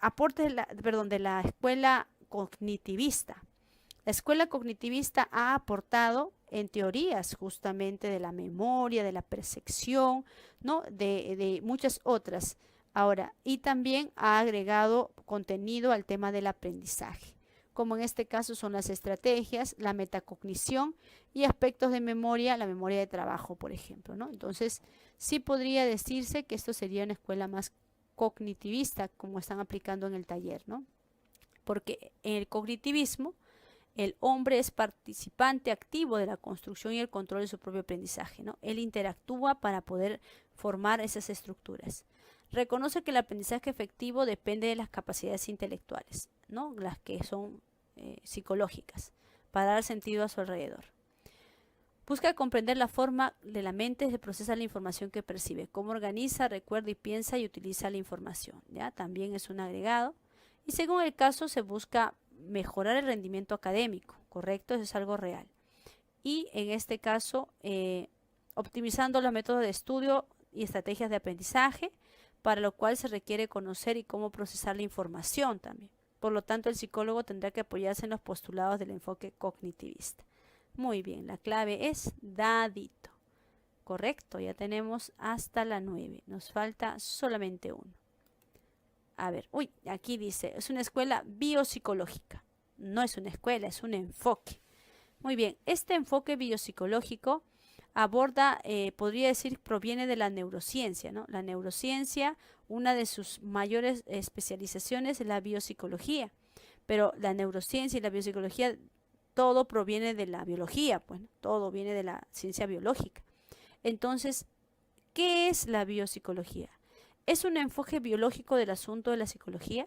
aporte de la escuela cognitivista. La escuela cognitivista ha aportado en teorías justamente de la memoria, de la percepción, ¿no? de muchas otras. Ahora, y también ha agregado contenido al tema del aprendizaje, como en este caso son las estrategias, la metacognición y aspectos de memoria, la memoria de trabajo, por ejemplo, ¿no? Entonces, sí podría decirse que esto sería una escuela más cognitivista, como están aplicando en el taller, ¿no? Porque en el cognitivismo, el hombre es participante activo de la construcción y el control de su propio aprendizaje, ¿no? Él interactúa para poder formar esas estructuras. Reconoce que el aprendizaje efectivo depende de las capacidades intelectuales, ¿no? Las que son psicológicas, para dar sentido a su alrededor. Busca comprender la forma de la mente de procesar la información que percibe, cómo organiza, recuerda y piensa y utiliza la información, ¿ya? También es un agregado. Y según el caso se busca mejorar el rendimiento académico, ¿correcto? Eso es algo real. Y en este caso, optimizando los métodos de estudio y estrategias de aprendizaje, para lo cual se requiere conocer y cómo procesar la información también. Por lo tanto, el psicólogo tendrá que apoyarse en los postulados del enfoque cognitivista. Muy bien, la clave es dadito. Correcto, ya tenemos hasta la 9. Nos falta solamente uno. A ver, aquí dice, es una escuela biopsicológica. No es una escuela, es un enfoque. Muy bien, este enfoque biopsicológico aborda, podría decir, proviene de la neurociencia, ¿no? La neurociencia, una de sus mayores especializaciones es la biopsicología. Pero la neurociencia y la biopsicología, todo proviene de la biología, pues, ¿no? Todo viene de la ciencia biológica. Entonces, ¿qué es la biopsicología? ¿Es un enfoque biológico del asunto de la psicología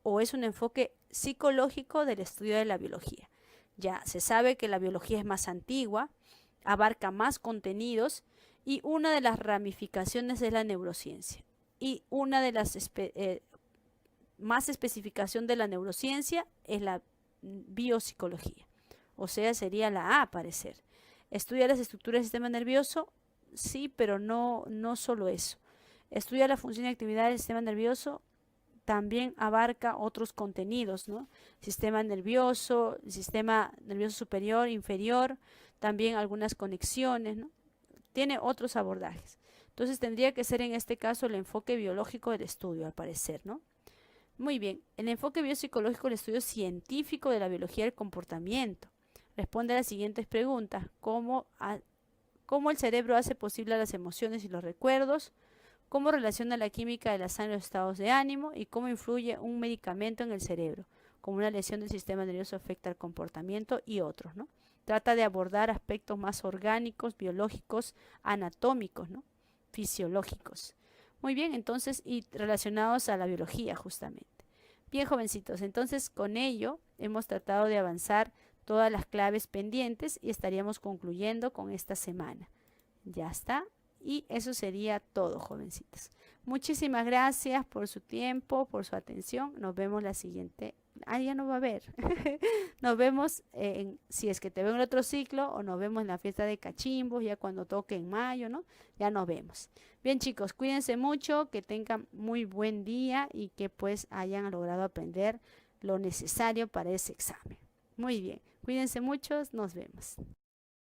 o es un enfoque psicológico del estudio de la biología? Ya se sabe que la biología es más antigua, abarca más contenidos y una de las ramificaciones es la neurociencia. Y una de las más especificación de la neurociencia es la biopsicología. O sea, sería la A, parecer. ¿Estudia las estructuras del sistema nervioso? Sí, pero no solo eso. Estudia la función y actividad del sistema nervioso, también abarca otros contenidos, ¿no? Sistema nervioso superior, inferior, también algunas conexiones, ¿no? Tiene otros abordajes. Entonces tendría que ser en este caso el enfoque biológico del estudio, al parecer, ¿no? Muy bien, el enfoque biopsicológico es el estudio científico de la biología del comportamiento. Responde a las siguientes preguntas. ¿Cómo el cerebro hace posible las emociones y los recuerdos? ¿Cómo relaciona la química de la sangre los estados de ánimo? ¿Y cómo influye un medicamento en el cerebro? Como una lesión del sistema nervioso afecta al comportamiento y otros, ¿no? Trata de abordar aspectos más orgánicos, biológicos, anatómicos, ¿no? Fisiológicos. Muy bien, entonces, y relacionados a la biología justamente. Bien, jovencitos, entonces con ello hemos tratado de avanzar todas las claves pendientes y estaríamos concluyendo con esta semana. Ya está. Y eso sería todo, jovencitos. Muchísimas gracias por su tiempo, por su atención. Nos vemos la siguiente. Ya no va a haber. Nos vemos si es que te veo en el otro ciclo o nos vemos en la fiesta de cachimbos, ya cuando toque en mayo, ¿no? Ya nos vemos. Bien, chicos, cuídense mucho, que tengan muy buen día y que pues hayan logrado aprender lo necesario para ese examen. Muy bien, cuídense mucho, nos vemos.